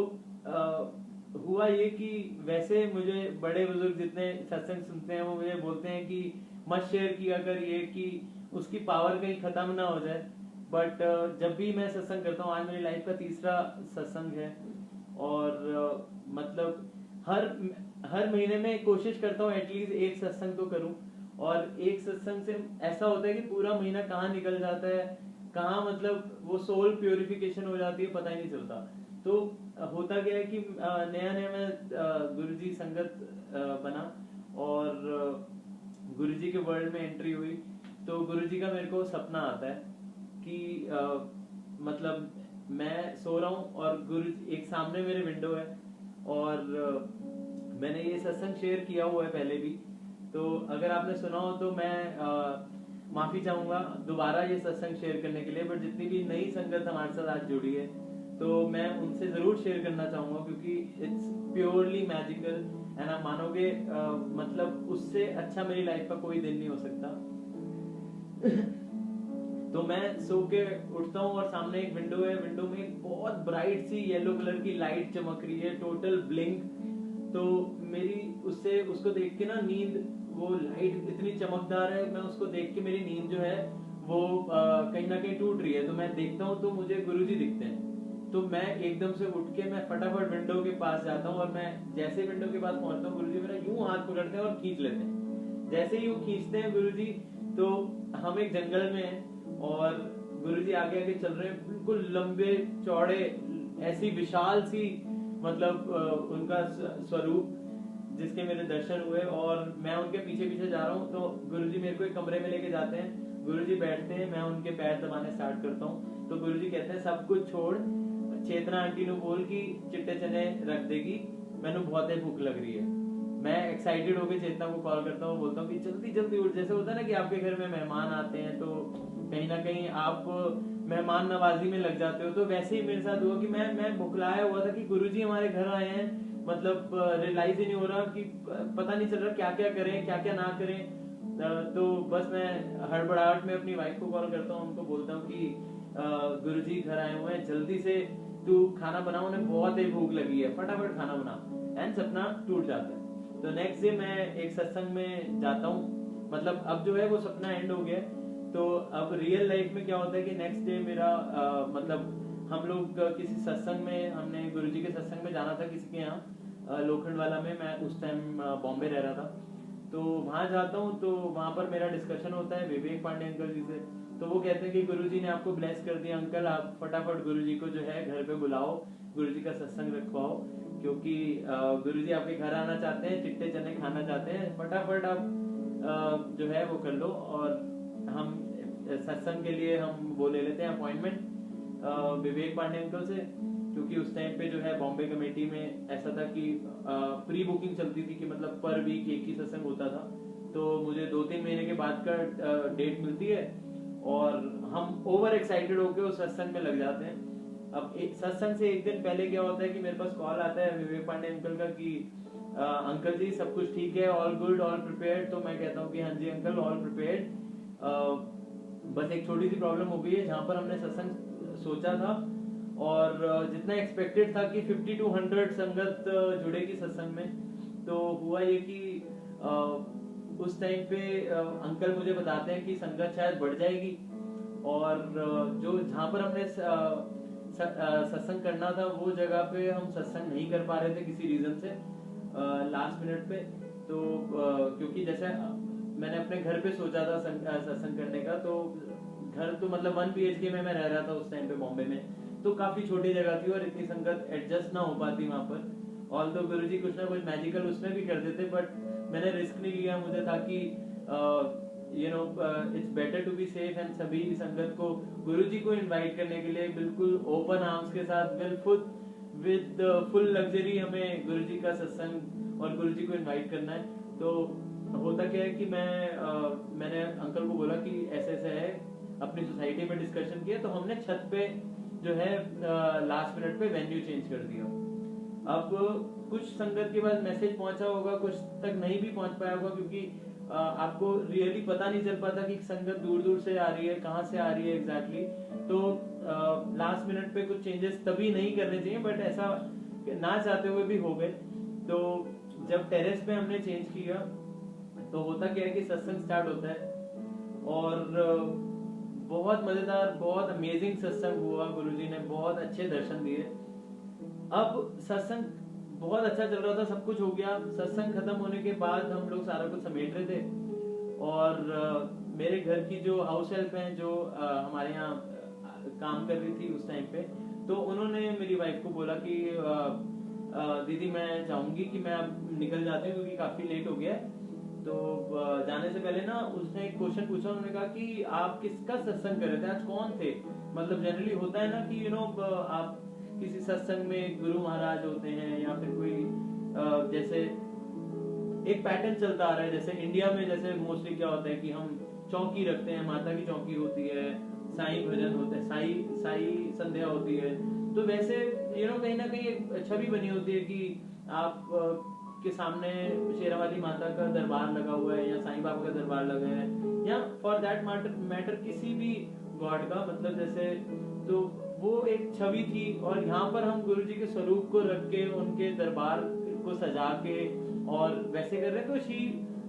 Speaker 1: हुआ ये कि वैसे मुझे बड़े बुजुर्ग जितने सत्संग सुनते हैं वो मुझे बोलते हैं कि मत शेयर किया कर ये कि उसकी पावर कहीं खत्म ना हो जाए। बट जब भी मैं सत्संग करता हूँ, आज मेरी लाइफ का तीसरा सत्संग है, और मतलब हर हर महीने में कोशिश करता हूँ एटलीस्ट एक सत्संग तो करूँ। और एक सत्संग से ऐसा होता है कि पूरा महीना कहाँ निकल जाता है, कहाँ मतलब वो सोल प्योरिफिकेशन हो जाती है, पता ही नहीं चलता। तो होता क्या है कि नया नया मैं गुरुजी संगत बना, और गुरुजी के वर्ल्ड में एंट्री हुई। तो गुरुजी का मेरे को सपना आता है कि मतलब मैं सो रहा हूँ और गुरु एक सामने मेरे विंडो है, और मैंने ये सत्संग शेयर किया हुआ है पहले भी। तो अगर आपने सुना हो तो मैं माफी चाहूंगा दोबारा ये सत्संग शेयर करने के लिए। बट जितनी भी नई संगत हमारे साथ आज जुड़ी है, तो मैं उनसे जरूर शेयर करना चाहूंगा, क्योंकि इट्स प्योरली मैजिकल। एंड आप मानोगे मतलब उससे अच्छा मेरी लाइफ का कोई दिन नहीं हो सकता। तो मैं सो के उठता हूँ और सामने एक विंडो है, विंडो में एक बहुत ब्राइट सी येलो कलर की लाइट चमक रही है, टोटल ब्लिंक। तो मेरी उससे उसको देख के ना नींद, वो लाइट इतनी चमकदार है, मैं उसको देख के मेरी नींद जो है वो कहीं ना कहीं टूट रही है। तो मैं देखता हूँ तो मुझे गुरुजी दिखते हैं। तो मैं एकदम से उठ के मैं फटाफट विंडो के पास जाता हूँ, और मैं जैसे विंडो के पास पहुंचता हूँ, गुरुजी मेरा यूं हाथ पकड़ते हैं और खींच लेते हैं। जैसे ही वो खींचते हैं गुरुजी, तो हम एक जंगल में हैं और गुरुजी आगे आगे चल रहे हैं, बिल्कुल लंबे चौड़े, ऐसी विशाल सी मतलब उनका स्वरूप जिसके मेरे दर्शन हुए। और मैं उनके पीछे पीछे जा रहा हूँ। तो गुरुजी मेरे को एक कमरे में लेके जाते हैं, गुरुजी बैठते हैं, मैं उनके पैर दबाने स्टार्ट करता हूँ। तो गुरुजी कहते हैं सब कुछ छोड़, चेतना आंटी नु बोल की चिट्टे चने रख देगी, मैनू बहुत ही भूख लग रही है। मैं एक्साइटेड होकर चेतना को कॉल करता हूँ, बोलता हूँ कि जल्दी जल्दी उठ। जैसे होता है ना कि आपके घर में मेहमान आते हैं तो कहीं ना कहीं आप मेहमान नवाजी में लग जाते हो, तो वैसे ही मेरे साथ हुआ कि मैं भुखलाया हुआ था कि गुरुजी हमारे घर आए हैं। मतलब रियलाइज ही नहीं हो रहा कि पता नहीं चल रहा क्या क्या करें क्या क्या ना करें। तो बस मैं हड़बड़ाहट में अपनी वाइफ को कॉल करता हूँ, उनको बोलता हूँ कि गुरुजी घर आए हुए हैं, जल्दी से तू खाना बना, उन्हें बहुत ही भूख लगी है, फटाफट खाना बना। एंड सपना टूट जाता है। तो नेक्स्ट डे मैं एक सत्संग में जाता हूँ, मतलब अब जो है वो सपना एंड हो गया। तो अब रियल लाइफ में क्या होता है कि नेक्स्ट डे मेरा मतलब हम लोग किसी सत्संग में, हमने गुरुजी के सत्संग में जाना था किसी के यहाँ लोखंडवाला में। मैं उस टाइम बॉम्बे रह रहा था। तो वहां जाता हूँ, तो वहां पर मेरा डिस्कशन होता है विवेक पांडे अंकल जी से। तो वो कहते हैं कि गुरुजी ने आपको ब्लेस कर दिया अंकल, आप फटाफट गुरुजी को जो है घर पे बुलाओ, गुरुजी का सत्संग रखवाओ, क्योंकि गुरुजी आपके घर आना चाहते हैं, चिट्टे चने खाना चाहते हैं, फटाफट आप जो है वो कर लो। और हम सत्संग के लिए हम वो ले लेते हैं अपॉइंटमेंट विवेक पांडे अंकल से, क्योंकि उस टाइम पे जो है बॉम्बे कमेटी में ऐसा था कि प्री बुकिंग चलती थी कि मतलब पर वीक एक ही सत्संग होता था। तो मुझे 2-3 महीने के बाद का डेट मिलती है, और हम ओवर एक्साइटेड होकर उस सत्संग में लग जाते हैं। अब एक सत्संग से एक दिन पहले क्या होता है कि मेरे पास कॉल आता है विवेक पांडे अंकल का कि अंकल जी सब कुछ ठीक है, ऑल गुड, ऑल प्रिपेयर्ड। तो मैं कहता हूँ कि हाँ जी अंकल, ऑल प्रिपेयर्ड, बस एक छोटी सी प्रॉब्लम हो गई है। जहाँ पर हमने सत्संग सोचा था और जितना एक्सपेक्टेड था कि 50 to 100 संगत जुड़ेगी सत्संग में, तो हुआ ये कि उस टाइम पे अंकल मुझे बताते हैं कि संगत शायद बढ़ जाएगी, और जो जहाँ पर हमने सत्संग करना था वो जगह पे हम सत्संग नहीं कर पा रहे थे किसी रीजन से लास्ट मिनट पे। तो क्योंकि जैसे मैंने अपने घर पे सोचा था सत्संग करने का, तो घर तो मतलब 1 BHK में मैं रह रहा था उस टाइम पे बॉम्बे में, तो काफी छोटी जगह थी और इतनी संगत एडजस्ट ना हो पाती वहां पर। ऑल तो गुरुजी कुछ ना कुछ मैजिकल उसमें भी कर देते, बट मैंने रिस्क नहीं लिया। मुझे था कि you know it's better to be safe, and सभी संगत को गुरुजी को इनवाइट करने के लिए बिल्कुल ओपन आर्म्स के साथ विद फुल लग्जरी हमें गुरुजी का सत्संग और गुरुजी को इनवाइट करना है। तो होता क्या है कि मैंने अंकल को बोला कि ऐसे ऐसे है, अपनी सोसाइटी में डिस्कशन किया, तो हमने छत पे जो है लास्ट मिनट पे वेन्यू चेंज कर दिया। अब कुछ संगत के पास मैसेज पहुंचा होगा, कुछ तक नहीं भी पहुंच पाया होगा, क्योंकि आपको रियली पता नहीं चल पाता कि संगत दूर दूर से आ रही है, कहाँ से आ रही है एग्जैक्टली। तो लास्ट मिनट पे कुछ चेंजेस तभी नहीं करने चाहिए, बट ऐसा ना चाहते हुए भी हो गए। तो जब टेरेस पे हमने चेंज किया, तो होता क्या है कि सत्संग स्टार्ट होता है और बहुत मजेदार, बहुत अमेजिंग सत्संग हुआ। गुरुजी ने बहुत अच्छे दर्शन दिए। अब सत्संग बहुत अच्छा चल रहा था, सब कुछ हो गया। सत्संग खत्म होने के बाद हम लोग सारा कुछ समेट रहे थे और मेरे घर की जो हाउस हेल्प हैं, जो हमारे यहाँ काम कर रही थी उस टाइम पे, तो उन्होंने मेरी वाइफ को बोला कि दीदी मैं चाहूंगी कि मैं अब निकल जाती हूँ क्योंकि काफी लेट हो गया है। तो जाने से पहले ना उसने एक क्वेश्चन पूछा। उन्होंने कहा कि आप किसका सत्संग कर रहे थे, आज कौन थे? मतलब जनरली होता है ना कि आप किसी सत्संग में गुरु महाराज होते हैं या फिर कोई जैसे एक पैटर्न चलता आ रहा है। जैसे इंडिया में जैसे मोस्टली क्या होता है कि हम चौकी रखते हैं, माता की चौकी होती है, साईं भजन होते हैं, साई साई संध्या होती है। तो वैसे कहीं ना कहीं एक छवि बनी होती है कि आप के सामने शेरावाली माता का दरबार लगा हुआ है या साईं बाबा का दरबार लगा है या फॉर दैट मैटर किसी भी गॉड का, मतलब जैसे, तो वो एक छवि थी। और यहाँ पर हम गुरुजी के स्वरूप को रख के उनके दरबार को सजा के और वैसे कर रहे हैं। तो she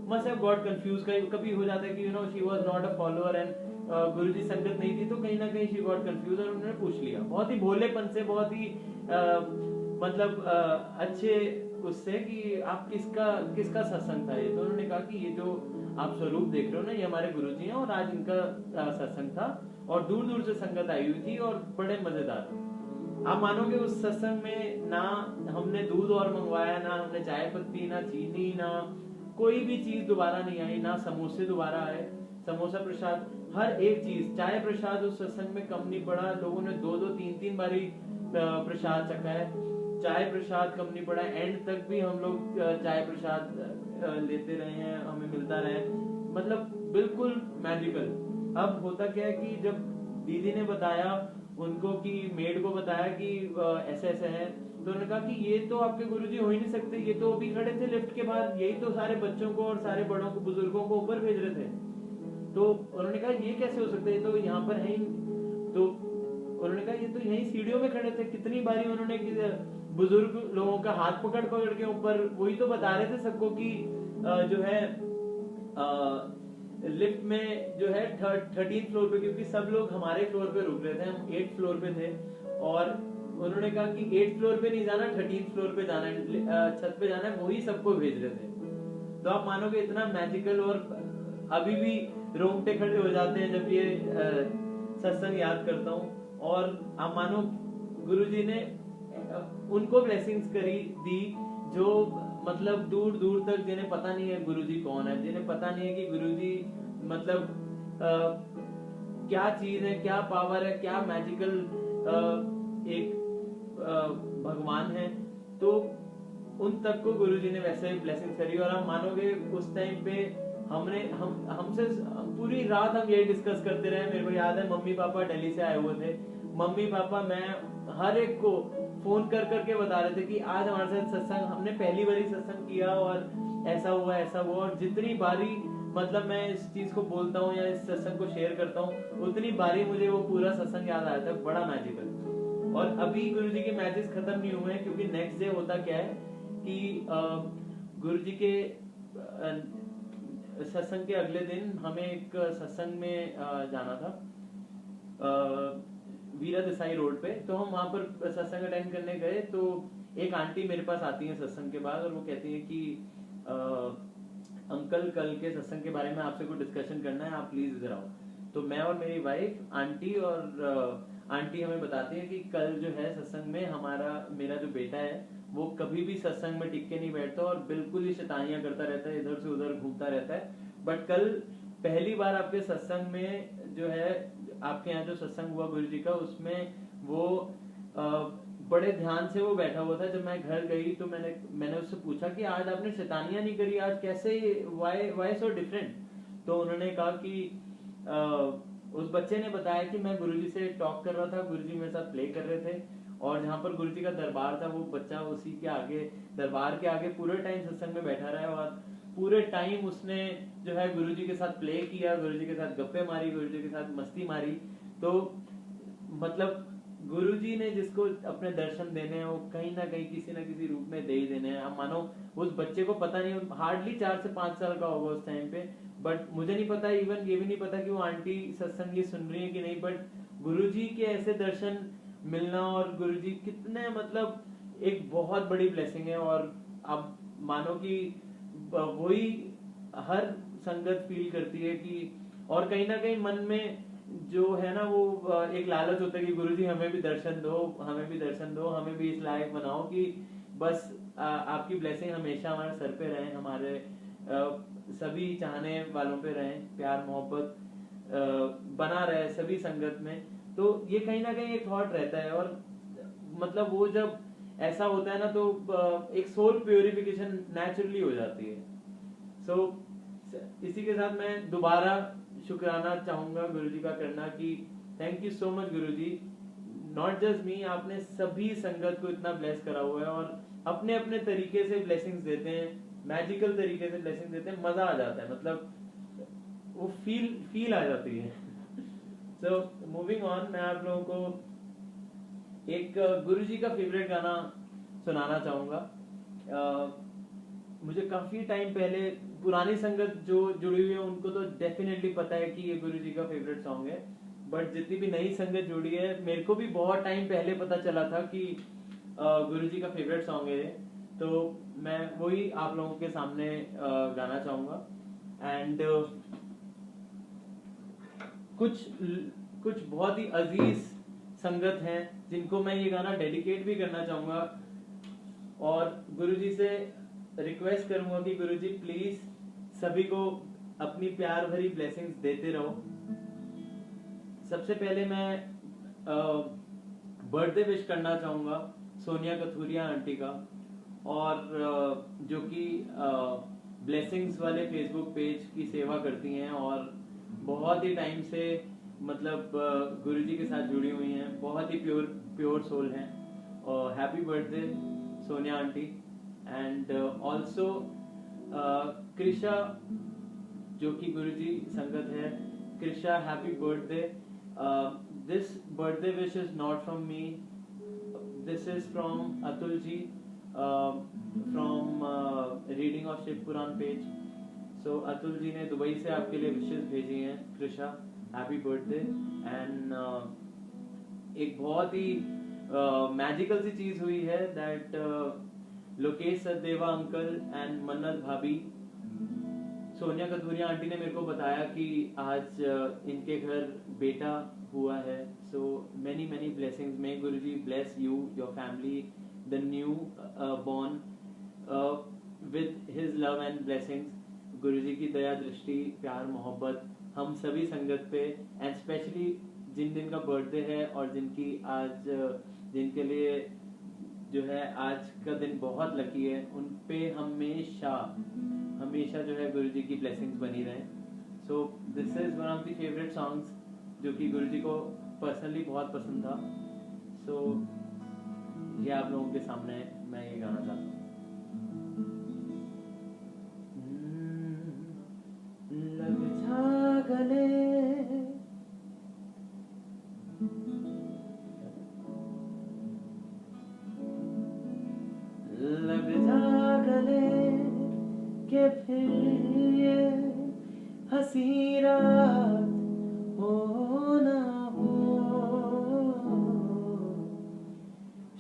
Speaker 1: must have got confuse. कभी हो जाता है कि she was not a follower and Guruji संगत नहीं थी, तो कहीं ना कहीं शी गॉट कंफ्यूज और उन्होंने पूछ लिया बहुत ही भोलेपन से, बहुत ही मतलब अच्छे उससे कि आप किसका सत्संग था ये। तो उन्होंने कहा कि ये जो आप स्वरूप देख रहे हो ना, ये हमारे गुरुजी हैं और आज इनका सत्संग था और दूर दूर से संगत आई हुई थी और बड़े मजेदार। आप मानोगे उस सत्संग में ना हमने दूध और मंगवाया, ना हमने चाय पत्ती, ना चीनी, ना कोई भी चीज दोबारा नहीं आई, ना समोसे दोबारा आए। समोसा प्रसाद हर एक चीज, चाय प्रसाद उस सत्संग में कम नहीं पड़ा। लोगों ने 2-2, 3-3 बारी प्रसाद चखा है। चाय प्रसाद कम नहीं पड़ा। एंड तक भी हम लोग चाय प्रसाद लेते रहे हैं, हमें मिलता रहे, मतलब बिल्कुल मैजिकल। अब होता क्या है कि जब दीदी ने बताया उनको कि मेड को बताया कि ऐसे ऐसे है, तो उन्होंने कहा कि ये तो आपके गुरुजी हो ही नहीं सकते, ये तो अभी खड़े थे लिफ्ट के बाहर, यही तो सारे बच्चों को और सारे बड़ों को, बुजुर्गों को ऊपर भेज रहे थे। तो उन्होंने कहा ये कैसे हो सकता है, ये तो यहाँ पर है ही। तो उन्होंने कहा ये तो यही सीढ़ियों में खड़े थे। कितनी बारी उन्होंने बुजुर्ग लोगों का हाथ पकड़ पकड़ के ऊपर, वही तो बता रहे थे सबको कि जो है लिफ्ट में जो है 13th फ्लोर पे, क्योंकि सब लोग हमारे फ्लोर पे रुक रहे थे, हम 8th फ्लोर पे थे। और उन्होंने कहा कि 8th फ्लोर पे नहीं जाना, 13th फ्लोर पे जाना है, छत पे जाना है, वही सबको भेज रहे थे। तो आप मानोगे इतना मैजिकल, और अभी भी रोंगटे खड़े हो जाते हैं जब ये सत्संग याद करता हूँ। और आप मानो गुरुजी ने उनको ब्लेसिंग्स दी जो मतलब दूर दूर तक, जिन्हें पता नहीं है गुरुजी कौन है, जिन्हें पता नहीं है कि गुरुजी मतलब क्या चीज है, क्या पावर है, क्या मैजिकल एक भगवान है, तो उन तक को गुरुजी ने वैसे ब्लेसिंग्स करी। और आप मानोगे उस टाइम पे हमसे पूरी रात हम यही डिस्कस करते रहे। मेरे को याद है मम्मी पापा दिल्ली से आए हुए थे, मम्मी पापा मैं हर एक को फोन कर करके बता रहे थे कि आज हमारे साथ सत्संग, हमने पहली बारी सत्संग किया और ऐसा हुआ ऐसा हुआ। और जितनी बारी मतलब मैं इस चीज को बोलता हूँ या इस सत्संग को शेयर करता हूँ, उतनी बारी मुझे वो पूरा सत्संग याद आया था, बड़ा मैजिकल। और अभी गुरुजी के मैजिक्स खत्म नहीं हुए हैं, क्योंकि नेक्स्ट डे होता क्या है कि गुरुजी के सत्संग के अगले दिन हमें एक सत्संग में जाना था वीरा देसाई रोड पे। तो हम वहां पर सत्संग अटेंड करने गए, तो एक आंटी मेरे पास आती है सत्संग के बाद और वो कहती है कि अंकल कल के सत्संग के बारे में आपसे कुछ डिस्कशन करना है, आप प्लीज इधर आओ। तो मैं और मेरी वाइफ, आंटी, और आंटी हमें बताती है कि कल जो है सत्संग में मेरा जो बेटा है वो कभी भी सत्संग में टिक के नहीं बैठता और बिल्कुल ही शैतानियां करता रहता है, इधर से उधर घूमता रहता है। बट कल पहली बार आपके सत्संग में जो है, आपके यहाँ जो सत्संग हुआ गुरुजी का, उसमें वो बड़े ध्यान से वो बैठा हुआ था। जब मैं घर गई तो मैंने उससे पूछा कि आज आपने शैतानियां नहीं करी, आज कैसे, वाई सो डिफरेंट? तो उन्होंने कहा कि उस बच्चे ने बताया कि मैं गुरुजी से टॉक कर रहा था, गुरुजी मेरे साथ प्ले कर रहे थे, और जहाँ पर गुरुजी का दरबार था वो बच्चा उसी के आगे, दरबार के आगे पूरे टाइम सत्संग में बैठा रहा, और पूरे टाइम उसने जो है गुरुजी के साथ प्ले किया, गुरुजी के साथ गप्पे मारी, गुरुजी के साथ मस्ती मारी। तो मतलब गुरुजी ने जिसको अपने दर्शन देने हैं वो कहीं ना कहीं किसी ना किसी रूप में दे ही देने हैं। अब मानो उस बच्चे को पता नहीं, हार्डली 4 से 5 साल का होगा उस टाइम पे, बट मुझे नहीं पता, इवन ये भी नहीं पता कि वो आंटी सत्संग ये सुन रही है कि नहीं, बट गुरुजी के ऐसे दर्शन मिलना और गुरुजी कितने मतलब एक बहुत बड़ी ब्लेसिंग है। और अब मानो कि वही हर संगत फील करती है कि, और कहीं ना कहीं मन में जो है ना वो एक लालच होता है कि गुरुजी हमें भी दर्शन दो, हमें भी दर्शन दो, हमें भी इस लायक बनाओ कि बस आपकी ब्लेसिंग हमेशा हमारे सर पे रहे, हमारे सभी चाहने वालों पे रहे, प्यार मोहब्बत बना रहे सभी संगत में। तो ये कहीं ना कहीं एक थॉट रहता है। और मतलब वो जब ऐसा होता है ना तो एक सोल प्योरिफिकेशन नेचुरली हो जाती है। सो इसी के साथ मैं दोबारा शुक्राना चाहूंगा गुरुजी का करना कि thank you so much Guruji, not just me, आपने सभी संगत को इतना ब्लेस करा हुआ है और अपने अपने तरीके से ब्लेसिंग्स देते हैं, मैजिकल तरीके से ब्लेसिंग देते हैं, मजा आ जाता है, मतलब वो फील आ जाती है। सो मूविंग ऑन, मैं आप लोगों को एक गुरुजी का फेवरेट गाना सुनाना चाहूंगा। मुझे काफी टाइम पहले पुरानी संगत जो जुड़ी हुई है उनको तो डेफिनेटली पता है कि ये गुरुजी का फेवरेट सॉन्ग है, बट जितनी भी नई संगत जुड़ी है मेरे को भी बहुत टाइम पहले पता चला था कि गुरुजी का फेवरेट सॉन्ग है। तो मैं वही आप लोगों के सामने गाना चाहूंगा। एंड कुछ बहुत ही अजीज संगत हैं जिनको मैं ये गाना डेडिकेट भी करना चाहूंगा और गुरुजी से रिक्वेस्ट करूंगा कि गुरुजी प्लीज सभी को अपनी प्यार भरी ब्लेसिंग्स देते रहो। सबसे पहले मैं बर्थडे विश करना चाहूंगा सोनिया कथूरिया आंटी का, और जो कि ब्लेसिंग्स वाले फेसबुक पेज की सेवा करती हैं और बहुत ही टाइम से मतलब गुरुजी के साथ जुड़ी हुई हैं, बहुत ही प्योर सोल हैं। और happy birthday Sonia aunty. And also Krisha जो कि गुरुजी संगत है, Krisha happy birthday. This birthday wish is not from me, this is from Atul ji from reading of Shiv Puran page. So Atul ji ने दुबई से आपके लिए विशेष भेजी हैं। Krisha happy birthday. एंड एक बहुत ही मैजिकल सी चीज हुई है that Lokesh Sachdeva uncle and मन्नत भाभी, सोनिया कथूरिया आंटी ने मेरे को बताया कि आज इनके घर बेटा हुआ है। So many many blessings, may Guruji bless you, your family, the newborn with his love and blessings. Guruji की दया दृष्टि प्यार मोहब्बत हम सभी संगत पे, एंड स्पेशली जिन दिन का बर्थडे है और जिनके लिए जो है आज का दिन बहुत लकी है, उन पे हमेशा हमेशा जो है गुरुजी की ब्लेसिंग्स बनी रहे। So this is one of the favourite songs जो कि गुरुजी को पर्सनली बहुत पसंद था। सो ये आप लोगों के सामने मैं ये गाना चाहता हूँ। लग जा गले, लग जा गले के फिर ये हंसी रात हो ना हो,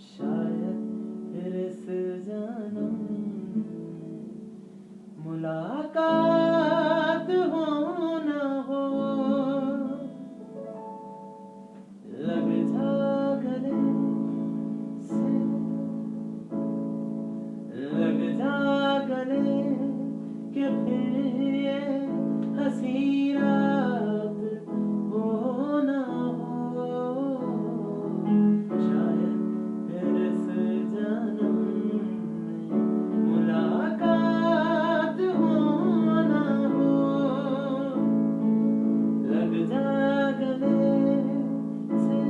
Speaker 1: शायद फिर इस जन्म मुलाकात हो ना हो। लग जा गले से, लग जा गले कि फिर ये हंसी रात हो ना हो, शायद फिर इस जन्म में मुलाकात हो ना हो। लग जा गले से।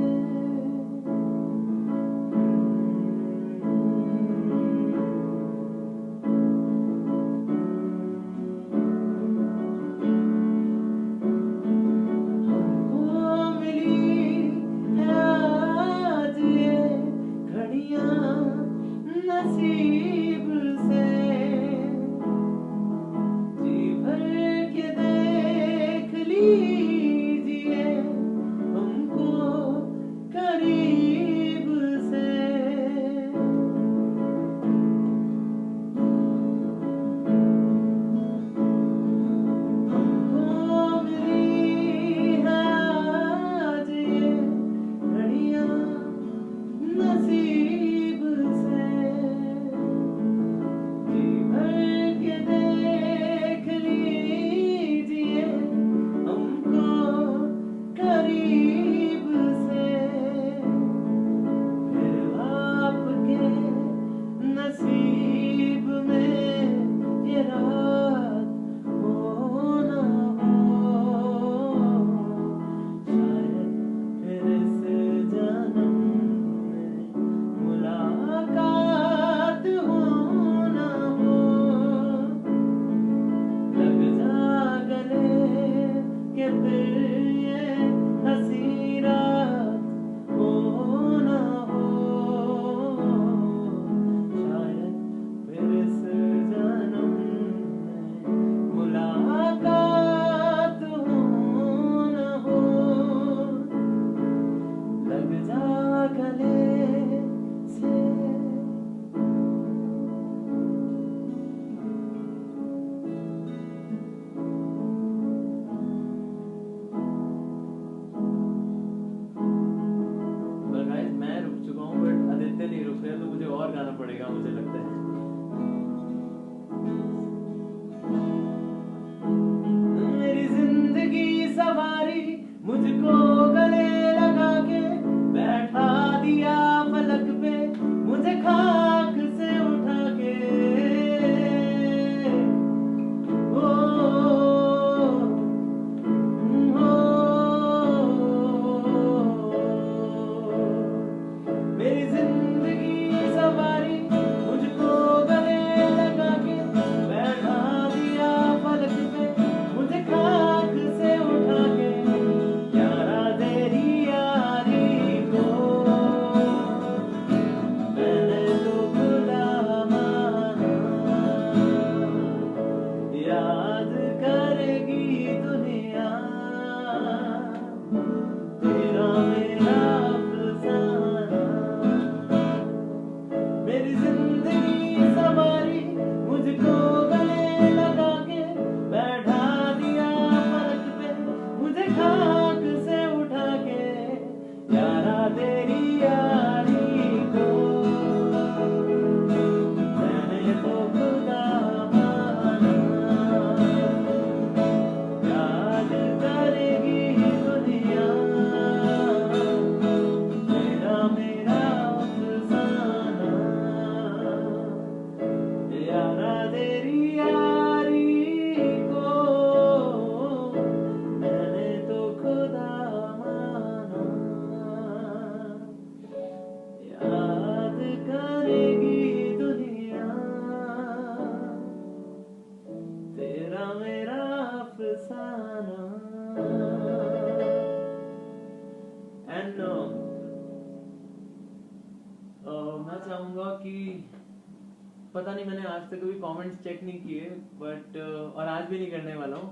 Speaker 1: पता नहीं, मैंने आज तक कभी कमेंट्स चेक नहीं किए, बट और आज भी नहीं करने वाला हूँ।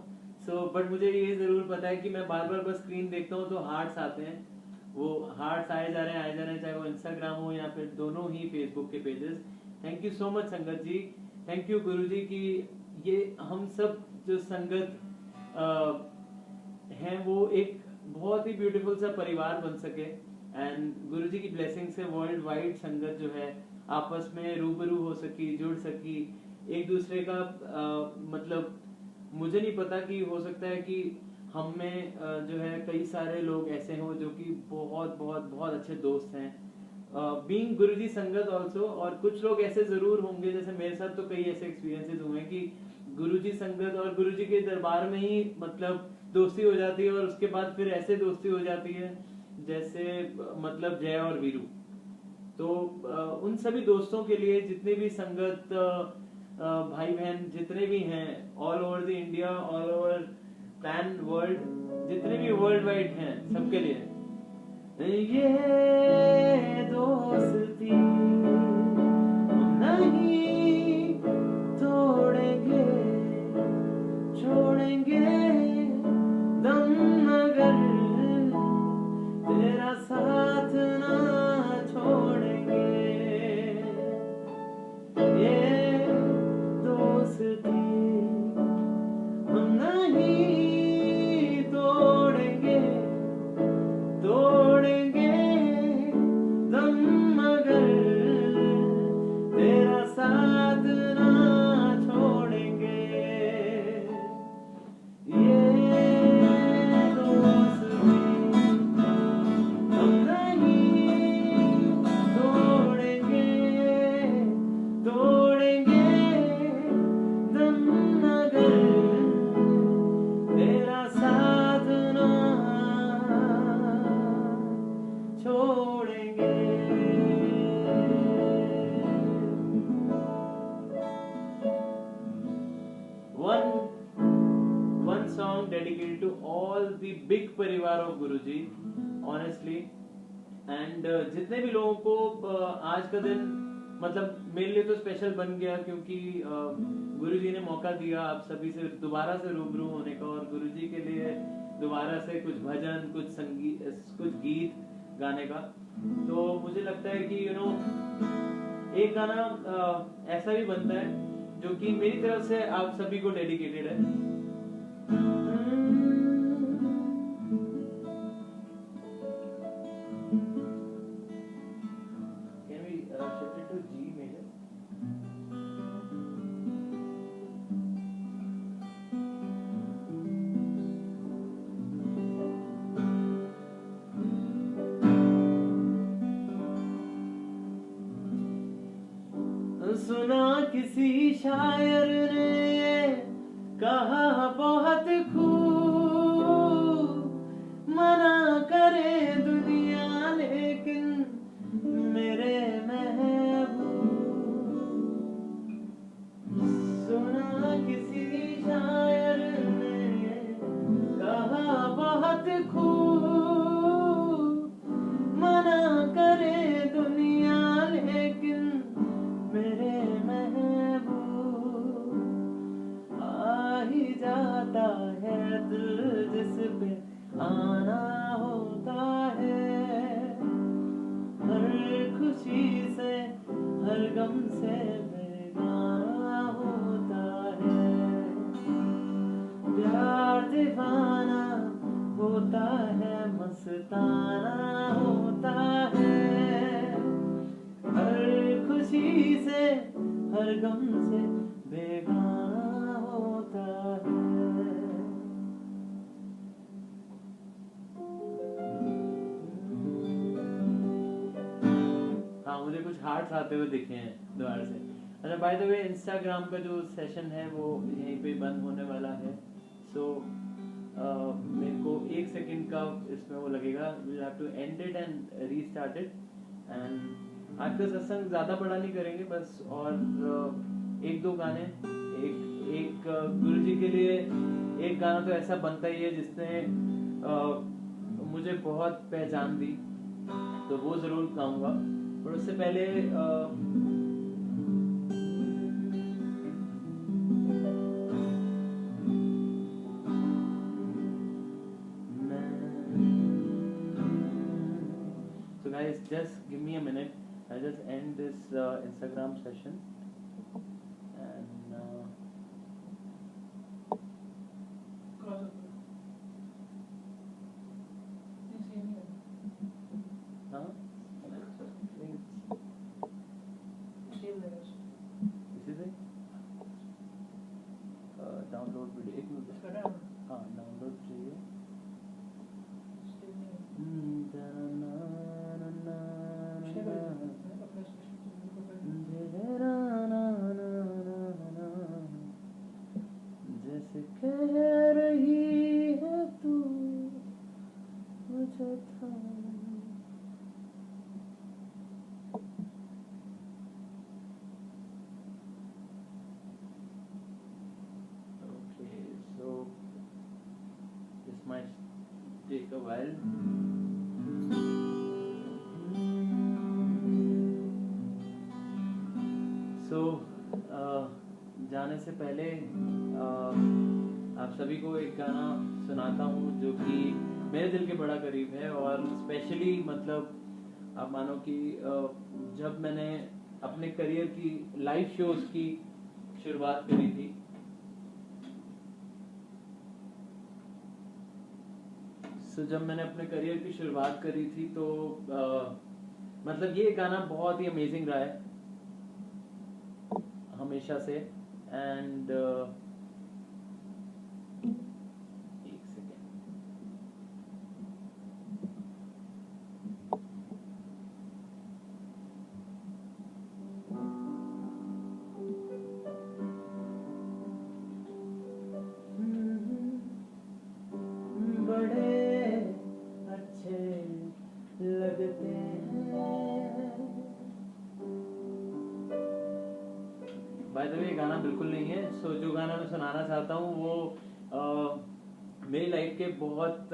Speaker 1: बट मुझे ये जरूर पता है कि मैं बार बार बस स्क्रीन देखता हूँ तो हार्ट्स आते हैं, वो हार्ट्स आए जा रहे हैं, चाहे वो इंस्टाग्राम हो या फिर दोनों ही फेसबुक के pages. Thank you so much संगत जी, थैंक यू गुरु जी कि ये हम सब जो संगत हैं वो एक बहुत ही ब्यूटीफुल सा परिवार बन सके। एंड गुरु जी की ब्लेसिंग से वर्ल्ड वाइड संगत जो है आपस में रूबरू हो सकी, जुड़ सकी, एक दूसरे का मतलब मुझे नहीं पता कि हो सकता है कि हम में जो है कई सारे लोग ऐसे हों जो कि बहुत बहुत बहुत अच्छे दोस्त हैं, बीइंग गुरुजी संगत ऑल्सो। और कुछ लोग ऐसे जरूर होंगे, जैसे मेरे साथ तो कई ऐसे एक्सपीरियंसेस हुए हैं कि गुरुजी संगत और गुरुजी के दरबार में ही मतलब दोस्ती हो जाती है, और उसके बाद फिर ऐसे दोस्ती हो जाती है जैसे मतलब जय और वीरू। तो उन सभी दोस्तों के लिए जितने भी संगत भाई बहन जितने भी हैं all over the India, all over pan world, जितने भी वर्ल्ड वाइड हैं, सबके लिए ये दोस्ती नहीं तोड़ेंगे, छोड़ेंगे दम मगर तेरा साथ ना छोड़ेंगे। ये दोस्ती हम नहीं तोड़ेंगे, तोड़ेंगे दम मगर तेरा साथ ना छोड़ेंगे। ये दोस्ती हम नहीं तोड़ेंगे, तोड़ेंगे दम मगर तेरा साथ ना छोड़ेंगे। One song dedicated to all the big परिवार of गुरुजी, honestly, and जितने भी लोगों को आज का दिन मतलब मेरे लिए तो स्पेशल बन गया, क्योंकि गुरुजी ने मौका दिया आप सभी से दोबारा से रूबरू होने का, और गुरुजी के लिए दोबारा से कुछ भजन, कुछ संगीत, कुछ गीत गाने का। तो मुझे लगता है कि एक गाना ऐसा भी बनता है जो कि मेरी तरफ से आप सभी को डेडिकेटेड है। Can we shift it to G major? सुना किसी शायर ने ये कहा बहुत खूब, मना करे दुनिया लेकिन मेरे महबूब। सुना किसी शायर ने कहा बहुत खूब, मना करे दुनिया लेकिन मेरे महबूब। आ ही जाता है दिल जिस पे आना होता है, हर खुशी से हर गम से बेगाना होता है। प्यार दीवाना होता है, मस्ताना होता है, हर खुशी से हर गम से बेगाना होता है। हाँ, मुझे कुछ हार्ट्स आते हुए दिखे हैं दोबारा से। अच्छा, बाय द वे इंस्टाग्राम का जो सेशन है वो यहीं पे बंद होने वाला है, सो मेरे को 1 सेकंड का इसमें वो लगेगा। we'll have to end it and restart it। and आज का सत्संग ज्यादा बड़ा नहीं करेंगे, बस और 1-2 गाने। एक गुरुजी के लिए एक गाना तो ऐसा बनता ही है जिसने मुझे बहुत पहचान दी, तो वो जरूर गाऊंगा। पर उससे पहले just give me a minute. I'll just end this Instagram session and हाँ इसी से डाउनलोड वीडियो एक मिनट हाँ डाउनलोड चाहिए जैसे कह रही है तू मुझे था okay so this might take a while so जाने से पहले आप सभी को एक गाना सुनाता हूँ जो कि मेरे दिल के बड़ा करीब है और स्पेशली मतलब आप मानो कि जब मैंने अपने करियर की लाइव शोज की शुरुआत करी थी जब मैंने अपने करियर की शुरुआत करी थी तो मतलब ये गाना बहुत ही अमेजिंग रहा है हमेशा से एंड एक सेकेंड बड़े अच्छे लगते हैं बाय द वे गाना बिल्कुल नहीं है सो जो गाना मैं सुनाना चाहता हूँ वो मेरी लाइफ के बहुत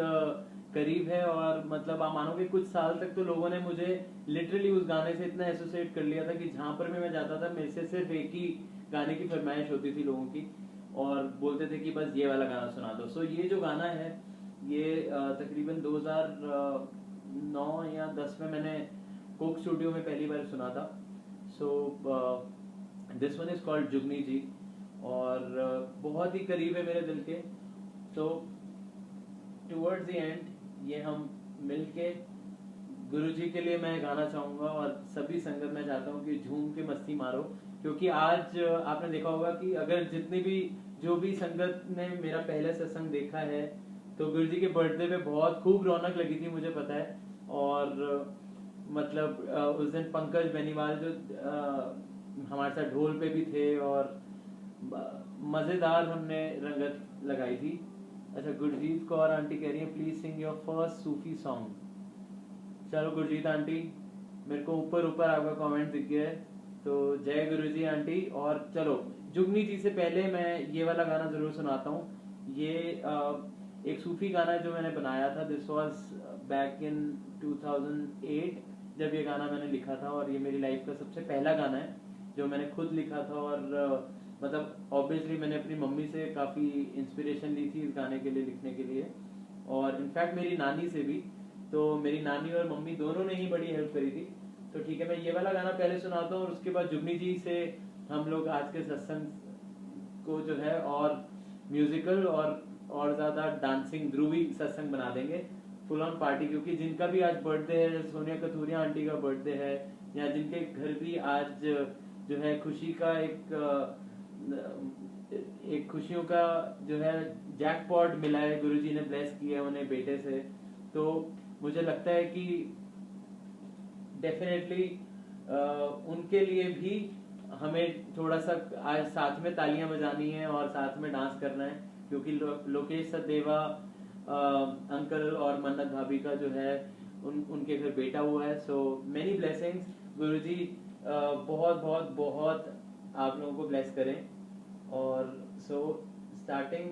Speaker 1: करीब है और मतलब आप मानो कि कुछ साल तक तो लोगों ने मुझे लिटरली उस गाने से इतना एसोसिएट कर लिया था कि जहां पर भी मैं जाता था मेरे से सिर्फ एक ही गाने की फरमाइश होती थी लोगों की और बोलते थे कि बस ये वाला गाना सुना दो सो ये जो गाना है ये तकरीबन 2009 या 10 में मैंने कोक स्टूडियो में पहली बार सुना था so this one is called Jugni ji और बहुत ही करीब है मेरे दिल के तो टुवर्ड्स द एंड ये हम मिलके गुरुजी के लिए मैं गाना चाहूंगा और सभी संगत में चाहता हूँ कि झूम के मस्ती मारो क्योंकि आज आपने देखा होगा कि अगर जितनी भी जो भी संगत ने मेरा पहले सत्संग देखा है तो गुरुजी के बर्थडे पे बहुत खूब रौनक लगी थी मुझे पता है और मतलब उस दिन पंकज बेनीवाल जो हमारे साथ ढोल पे भी थे और मजेदार हमने रंगत लगाई थी अच्छा गुरजीत कौर आंटी कह रही है please sing your first Sufi song चलो गुरजीत आंटी मेरे को ऊपर ऊपर आपका कमेंट दिख गया है तो जय गुरुजी आंटी और चलो जुगनी जी से पहले मैं ये वाला गाना जरूर सुनाता हूँ ये एक सूफी गाना जो मैंने बनाया था दिस वाज बैक इन 2008 जब ये गाना मैंने लिखा था और ये मेरी लाइफ का सबसे पहला गाना है जो मैंने खुद लिखा था और मतलब ऑब्वियसली मैंने अपनी मम्मी से काफ़ी इंस्पिरेशन ली थी इस गाने के लिए लिखने के लिए और इनफैक्ट मेरी नानी से भी तो मेरी नानी और मम्मी दोनों ने ही बड़ी हेल्प करी थी तो ठीक है मैं ये वाला गाना पहले सुनाता हूँ और उसके बाद जुगनी जी से हम लोग आज के सत्संग को जो है और म्यूजिकल और ज़्यादा डांसिंग ध्रुवी सत्संग बना देंगे फुल ऑन पार्टी क्योंकि जिनका भी आज बर्थडे है सोनिया कथूरिया आंटी का बर्थडे है या जिनके घर भी आज जो है खुशी का एक खुशियों का जो है जैकपॉट मिला है गुरुजी ने ब्लेस किया है उन्हें बेटे से तो मुझे लगता है कि डेफिनेटली उनके लिए भी हमें थोड़ा सा आज साथ में तालियां बजानी है और साथ में डांस करना है क्योंकि लोकेश सचदेवा अंकल और मन्नत भाभी का जो है उनके घर बेटा हुआ है सो मेनी ब्लेसिंग्स गुरुजी बहुत बहुत बहुत आप लोगों को ब्लेस करें और सो स्टार्टिंग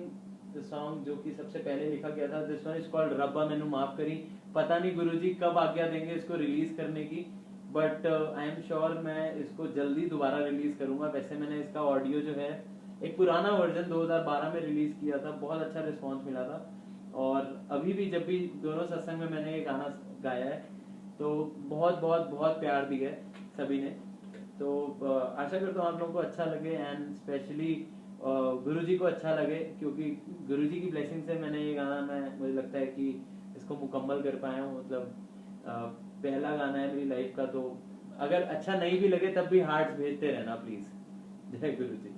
Speaker 1: द सॉन्ग जो कि सबसे पहले लिखा गया था दिस वन इज कॉल्ड रब्बा मैनू माफ करी पता नहीं गुरुजी कब आज्ञा देंगे इसको रिलीज करने की बट आई एम श्योर मैं इसको जल्दी दोबारा रिलीज करूंगा वैसे मैंने इसका ऑडियो जो है एक पुराना वर्जन 2012 में रिलीज किया था बहुत अच्छा रिस्पॉन्स मिला था और अभी भी जब भी दोनों सत्संग में मैंने ये गाना गाया है तो बहुत बहुत बहुत प्यार दिया है सभी ने। तो आशा करता हूँ आप लोगों को अच्छा लगे एंड स्पेशली गुरुजी को अच्छा लगे, क्योंकि गुरुजी की ब्लेसिंग से मैंने ये गाना मुझे लगता है कि इसको मुकम्मल कर पाया हूँ। मतलब पहला गाना है मेरी लाइफ का, तो अगर अच्छा नहीं भी लगे तब भी हार्ट्स भेजते रहना प्लीज। जय गुरुजी।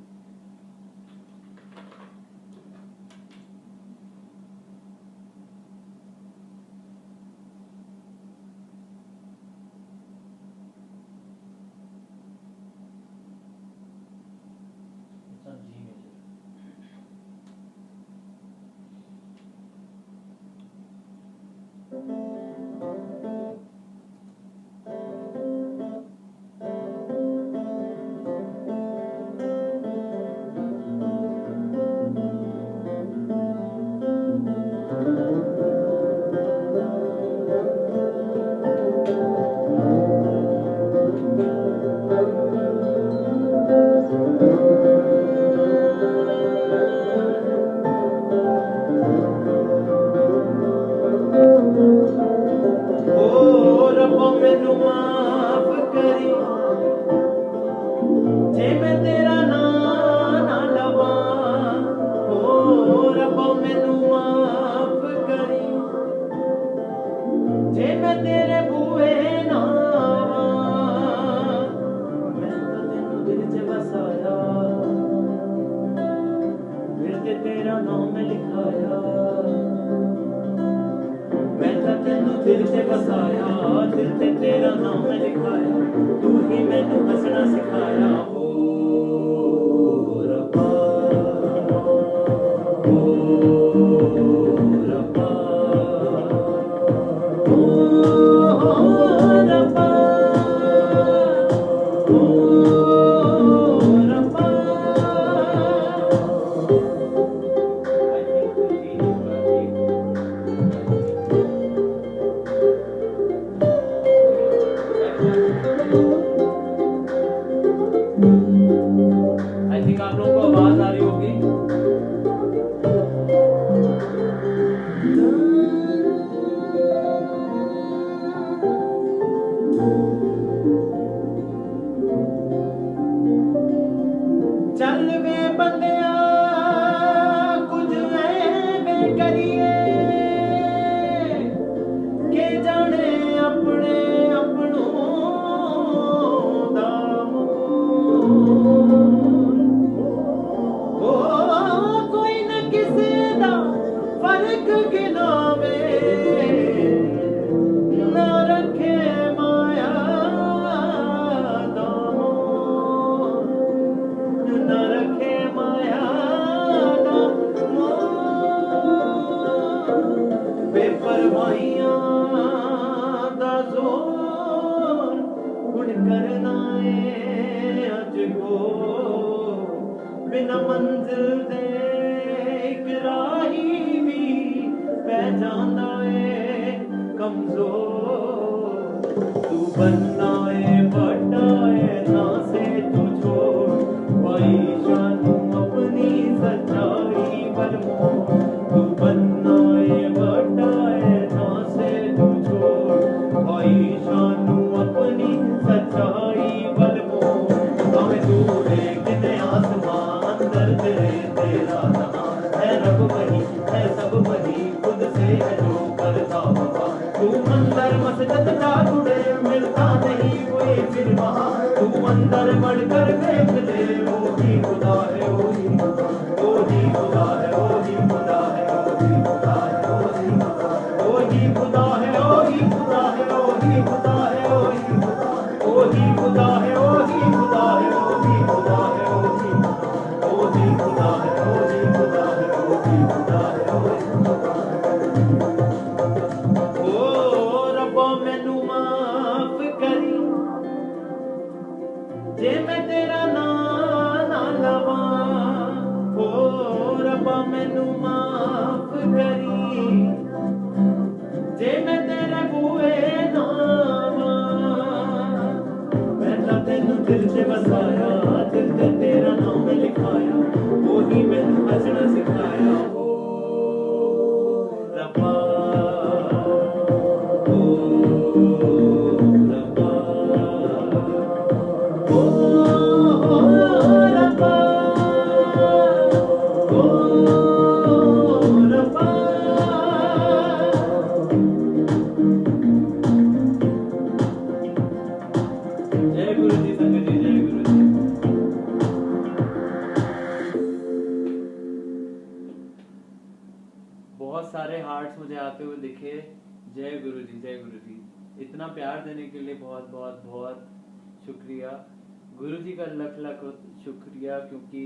Speaker 1: दिल से बसाया, दिल से तेरा नाम लिखाया, तू ही मैनू हंसना सिखाया। ओ रब्बा, ओ रब्बा, ओ रब्बा, ओ रब्बा। आई थिंक आप लोगों को आवाज आ रही होगी। चल वे बंदिया कुछ ऐवे करिए के जाने अपने अपनों दा कोई न किसी दा फर्क गिनावे, न रखे माया दामो, न रखे माया दामो। बेपरवाहियां दा जोर गुण करना है अज को, बिना मंजिल दे इक राही भी पै जांदा है कमजोर। तू बनना है बड़ा है ना से तू छोड़, भाई शानू अपनी सच्चाई पर मोड़। तू बनना है बड़ा है ना से तू छोड़, भाई शानू अपनी सच्चाई पर मोड़। हमें तू लेकिन आसमान अंदर तेरे तेरा जहां है, रब वही है सब वही, खुद से है जो करता वफा। तू अंदर मस्जिद जा जुड़े, मिलता नहीं कोई फिर वहां। तू अंदर बढ़कर देख ले, वो ही खुदा है, वो ही खुदा है, वो ही खुदा है, वो ही खुदा है, वो ही खुदा है, वो ही खुदा है, वो ही खुदा है, वो ही खुदा है, वो ही खुदा है, वो ही खुदा है, वो ही खुदा है, वो ही खुदा है, वो ही खुदा है, वो ही खुदा है। ओ रब्बा मैनू माफ करी जे मैं तेरा नाम ना लवां। ओ रब्बा मैनू माफ करी जे मैं तेरे बूए ना आवां। मैं तां तैनू दिल से बसाया, दिल ते तेरा नाम लिखाया, वही मैनू हंसना सिखाया। ओ रब्बा, ओ सारे हार्ट्स मुझे आते हुए दिखे। जय गुरु जी, जय गुरु जी। इतना प्यार देने के लिए बहुत बहुत बहुत शुक्रिया। गुरु जी का लख लख शुक्रिया, क्योंकि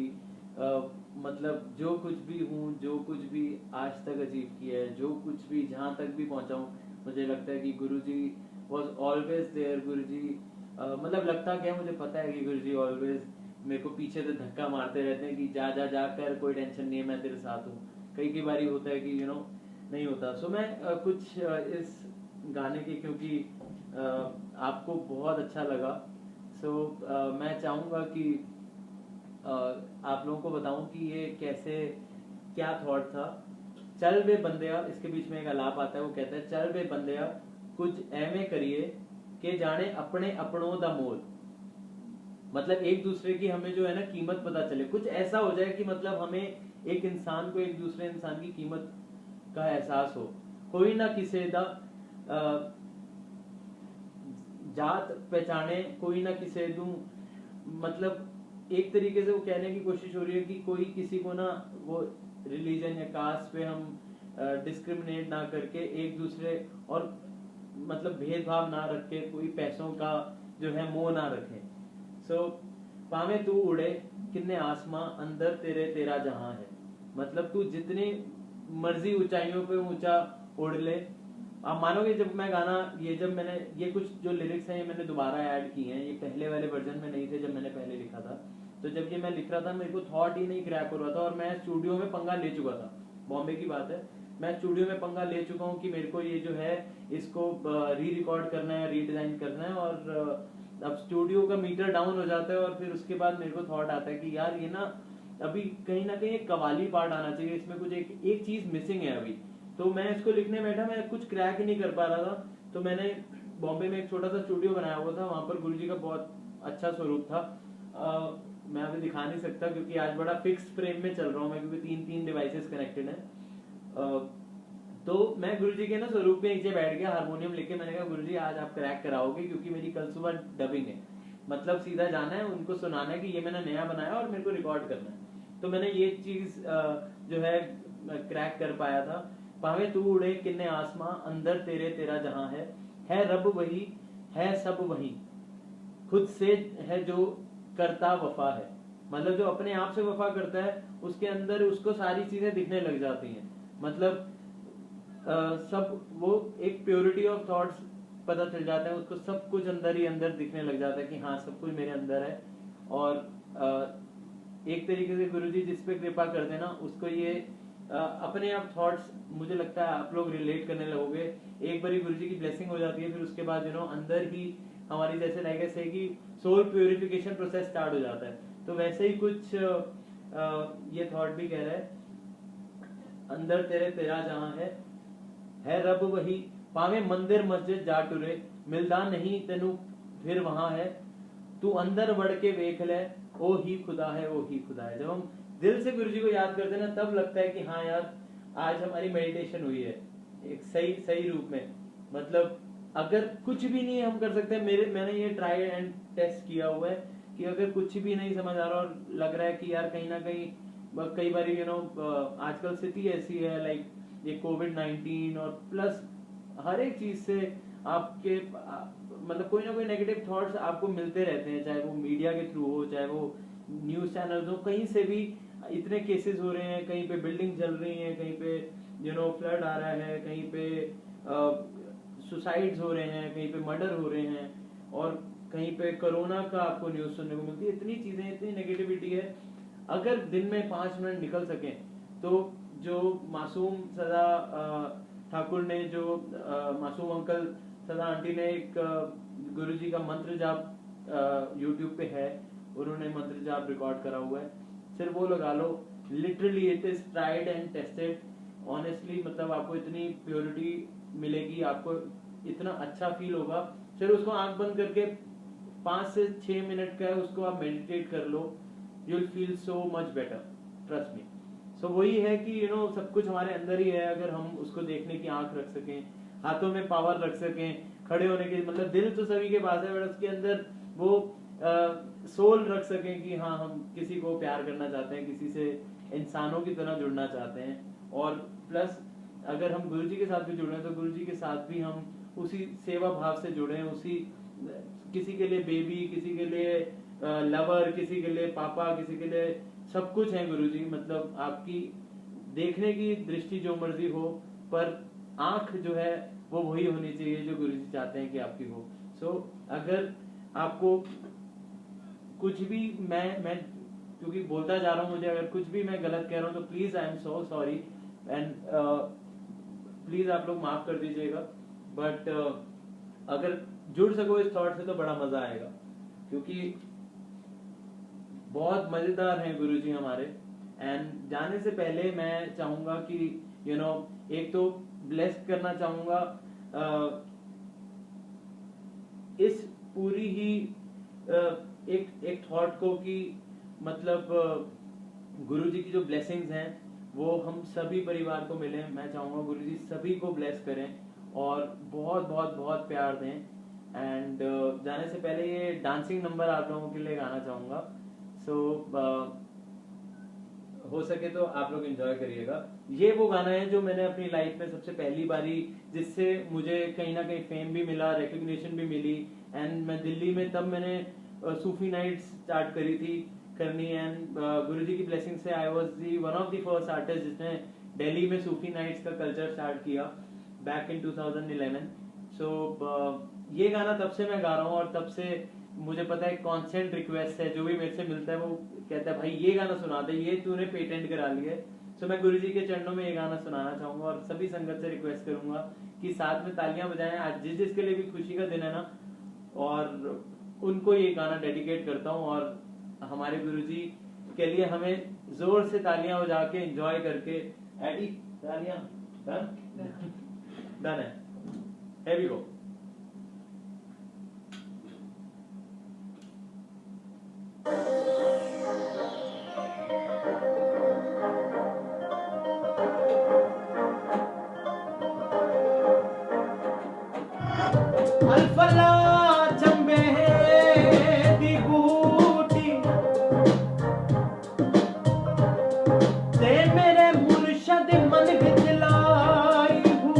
Speaker 1: मतलब जो कुछ भी हूँ, जो कुछ भी आज तक अचीव किया है, जो कुछ भी जहाँ तक भी पहुँचा हूँ, मुझे लगता है कि गुरु जी वॉज ऑलवेज देयर। गुरु जी मतलब लगता क्या है, मुझे पता है कि गुरु जी ऑलवेज मेरे को पीछे से धक्का मारते रहते हैं कि जा जा जा कर, कोई टेंशन नहीं है, मैं तेरे साथ हूँ। कई कई बारी होता है कि नहीं होता। सो मैं कुछ इस गाने की, क्योंकि आपको बहुत अच्छा लगा, सो मैं चाहूँगा कि आप लोगों को बताऊं कि ये कैसे, क्या थॉट था। चल बे बंदया, इसके बीच में एक आलाप आता है, वो कहता है चल बे बंदया कुछ ऐਵੇਂ करिए कि जाने अपने अपनों दा मोल। मतलब एक दूसरे की हमें जो है ना कीमत पता चले, कुछ ऐसा हो जाए कि मतलब हमें एक इंसान को एक दूसरे इंसान की कीमत का एहसास हो। कोई ना किसी दा जात पहचाने, कोई ना किसी दू, मतलब एक तरीके से वो कहने की कोशिश हो रही है कि कोई किसी को ना वो रिलीजन या कास्ट पे हम डिस्क्रिमिनेट ना करके एक दूसरे, और मतलब भेदभाव ना रख के, कोई पैसों का जो है मोह ना रखें। सो पावे तू उड़े किन्ने आसमां, अंदर तेरे तेरा जहां है। मतलब तू जितनी मर्जी ऊंचाइयों पे ऊंचा उड़ ले। आप मानोगे जब मैं गाना जब मैंने ये कुछ जो लिरिक्स हैं ये मैंने दोबारा ऐड किए हैं, ये पहले वाले वर्जन में नहीं थे जब मैंने पहले लिखा था। तो जब ये मैं लिख रहा था मेरे को थॉट ही नहीं क्रैक हो रहा था, और मैं स्टूडियो में पंगा ले चुका था। बॉम्बे की बात है, मैं स्टूडियो में पंगा ले चुका हूँ कि मेरे को ये जो है इसको री रिकॉर्ड करना है, रीडिजाइन करना है। और अब स्टूडियो का मीटर डाउन हो जाता है, और फिर उसके बाद मेरे को थॉट आता है कि यार ये ना अभी कहीं ना कहीं एक कवाली पार्ट आना चाहिए, इसमें कुछ एक चीज मिसिंग है अभी। तो मैं इसको लिखने बैठा, मैं कुछ क्रैक ही नहीं कर पा रहा था। तो मैंने बॉम्बे में एक छोटा सा स्टूडियो बनाया हुआ था, वहां पर गुरुजी का बहुत अच्छा स्वरूप था। मैं अभी दिखा नहीं सकता क्योंकि आज बड़ा फिक्स फ्रेम में चल रहा हूँ मैं, क्योंकि 3 डिवाइसेस कनेक्टेड है। तो मैं गुरुजी के ना स्वरूप पे नीचे बैठ गया, हारमोनियम लेके। मैंने कहा गुरुजी आज आप क्रैक कराओगे, क्योंकि मेरी कल सुबह डबिंग है। मतलब सीधा जाना है, उनको सुनाना है कि ये मैंने नया बनाया और मेरे को रिकॉर्ड करना है। तो मैंने ये चीज जो है क्रैक कर पाया था। पावे तू उड़े किन्ने आसमां, अंदर तेरे तेरा जहां है रब वही, है सब वही, खुद से है जो करता वफा है। मतलब जो अपने आप से वफा करता है उसके अंदर उसको सारी चीजें दिखने लग जाती हैं। मतलब सब वो एक प्योरिटी ऑफ थॉट्स पता चल जाता है उसको, सब कुछ अंदर ही अंदर दिखने लग जाता है कि हाँ सब कुछ मेरे अंदर है। और एक तरीके से गुरुजी जिस पे कृपा कर देना उसको ये अपने आप थॉट्स, मुझे लगता है आप लोग रिलेट करने लगोगे। एक बारी गुरुजी की ब्लेसिंग हो जाती है, फिर उसके बाद अंदर ही हमारी जैसे लाइक ऐसे कि सोल प्योरिफिकेशन प्रोसेस स्टार्ट हो जाता है। तो वैसे ही कुछ ये थॉट भी कह रहा है, अंदर तेरे तेरा जहां है रब वही, पावे मंदिर मस्जिद जा टुरे, मिलदा नहीं तेनू फिर वहां है, तू अंदर बढ़ के वेख ले, ओ ही खुदा है, ओ ही खुदा है। जब हम दिल से गुरुजी को याद करते हैं ना, तब लगता है कि हाँ यार आज हमारी मेडिटेशन हुई है एक सही रूप में। मतलब अगर कुछ भी नहीं हम कर सकते, मैंने ये ट्राई एंड टेस्ट किया हुआ है कि अगर कुछ भी नहीं समझ आ रहा और लग रहा है कि यार कहीं ना कहीं कई बार आजकल स्थिति ऐसी है, लाइक ये कोविड-19 और प्लस हर एक चीज से आपके मतलब कोई ना कोई नेगेटिव थॉट्स आपको मिलते रहते हैं, चाहे वो मीडिया के थ्रू हो, चाहे वो न्यूज चैनल्स हो, कहीं से भी इतने केसेस हो रहे हैं, कहीं पे बिल्डिंग जल रही हैं, कहीं पे फ्लड आ रहा है, कहीं पे सुसाइड्स हो रहे हैं, कहीं पे मर्डर हो रहे हैं, और कहीं पे कोरोना का आपको न्यूज सुनने को मिलती है। इतनी चीजें, इतनी नेगेटिविटी है। अगर दिन में 5 मिनट निकल सके तो जो मासूम सदा ठाकुर ने, जो मासूम अंकल सदा आंटी ने एक गुरुजी का मंत्र जाप यूट्यूब पे है, उन्होंने मंत्र जाप रिकॉर्ड करा हुआ है, सिर्फ वो लगा लो। Literally it is tried and tested. Honestly मतलब आपको इतनी प्योरिटी मिलेगी, आपको इतना अच्छा फील होगा। फिर उसको आंख बंद करके 5 से 6 मिनट का है, उसको आप मेडिटेट कर लो, you will feel so much better, trust me. So वही है कि सब कुछ हमारे अंदर ही है। अगर हम उसको देखने की आंख रख सकें, हाथों में पावर रख सकें, खड़े होने के, मतलब दिल तो सभी के पास है, बट उसके अंदर वो सोल रख सकें कि हाँ हम किसी को प्यार करना चाहते हैं, किसी से इंसानों की तरह जुड़ना चाहते हैं। और प्लस अगर हम गुरु जी के साथ भी जुड़े हैं तो गुरु जी के साथ भी हम उसी सेवा भाव से जुड़े हैं, उसी किसी के लिए बेबी, किसी के लिए लवर, किसी के लिए पापा, किसी के लिए सब कुछ है गुरु जी। मतलब आपकी देखने की दृष्टि जो मर्जी हो, पर आंख जो है वो वही होनी चाहिए जो गुरु जी चाहते हैं कि आपकी हो। सो अगर आपको कुछ भी मैं क्योंकि बोलता जा रहा हूँ, मुझे अगर कुछ भी मैं गलत कह रहा हूँ तो please I am so sorry and please आप लोग माफ कर दीजिएगा। बट अगर जुड़ सको इस थॉट से तो बड़ा मजा आएगा, क्योंकि बहुत मजेदार हैं गुरुजी हमारे। एंड जाने से पहले मैं चाहूंगा कि एक तो ब्लेस करना चाहूंगा इस पूरी ही एक थॉट को कि मतलब गुरुजी की जो ब्लेसिंग्स हैं वो हम सभी परिवार को मिले। मैं चाहूंगा गुरुजी सभी को ब्लेस करें और बहुत बहुत बहुत प्यार दें। एंड जाने से पहले ये डांसिंग नंबर आप लोगों के लिए गाना चाहूंगा। सो हो सके तो आप लोग एंजॉय करिएगा। ये वो गाना है जो मैंने अपनी लाइफ में सबसे पहली बारी, जिससे मुझे कहीं ना कहीं फेम भी मिला, रिकग्निशन भी मिली। एंड मैं दिल्ली में तब मैंने सूफी नाइट्स स्टार्ट करी थी करनी। एंड गुरुजी की ब्लेसिंग से I was the one of the first artist जिसने दिल्ली में सूफी नाइट्स का कल्चर स्टार्ट किया बैक इन 2011। सो ये गाना तब से मैं गा रहा हूँ और तब से मुझे पता है कॉन्स्टेंट रिक्वेस्ट है, जो भी मेरे से मिलता है वो कहता है भाई ये गाना सुना दे, ये तूने पेटेंट करा लिया है। सो मैं गुरुजी के चरणों में ये गाना सुनाना चाहूंगा और सभी संगत से रिक्वेस्ट करूंगा कि साथ में तालियां बजाएं। आज जिसके लिए भी खुशी का दिन है ना, और उनको ये गाना डेडिकेट करता हूँ। और हमारे गुरुजी के लिए हमें जोर से तालियां बजा के एंजॉय करके एडी तालियां डन है। Here we go. अल्फला चंबे दी बूटी ते मेरे मुर्शद मन विच लाई हो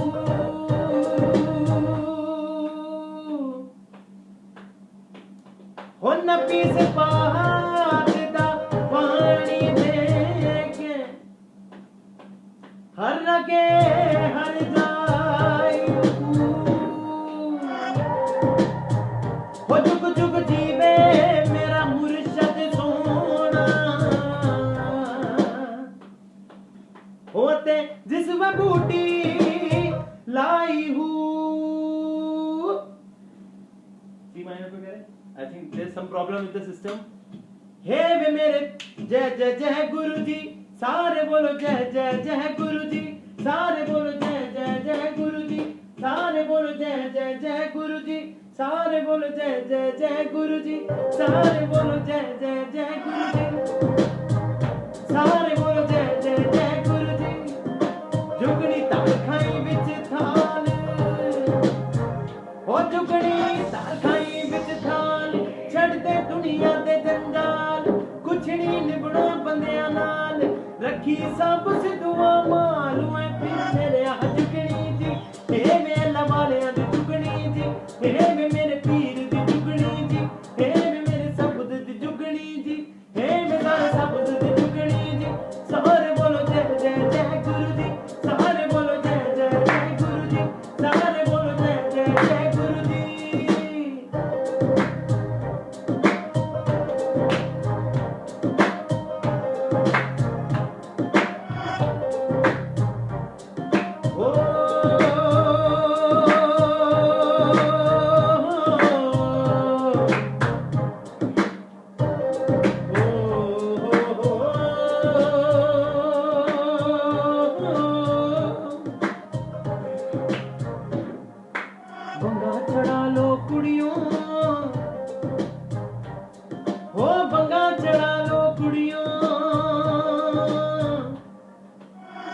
Speaker 1: नबी से पाक दा पानी दे के हर लगे हर जाई हो जुग जुग जीवे मेरा मुर्शद सोना होते जिस व बूटी लाई हूँ। सी माइनर पे करे, I think there is some problem with the system. हे वे मेरे जय जय जय गुरुजी, सारे बोलो जय जय जय गुरुजी, सारे बोलो जय जय जय गुरुजी, सारे बोलो जय जय जय गुरुजी, सारे बोलो जय जय जय गुरुजी, सारे बोलो जय जय जय गुरुजी, सारे बोलो जय जय जय गुरुजी। जुगनी ताल खाई बिच थाल, ओ जुगनी ताल खाई बिच थाल, छड़ दे दुनिया दे जंजाल, कुछ नहीं निभना बंदियां नाल, रखी सब सिद्धुआ माल। मैं फिर मेरे जुगनी जी, हे मेला वालियां दी जुगनी जी, हे मेरे पीर दी जुगनी जी, हे मेरे सबद दी जुगनी जी, हे मेरे सबद दी जुगनी जी। सारे बोलो जय जय जय गुरु जी, सारे बोलो जय जय जय गुरु जी, सारे बोलो जय जय जय गुरु जी। बंगा चढ़ा लो कुड़ियों, हो बंगा चढ़ा लो कुड़ियों,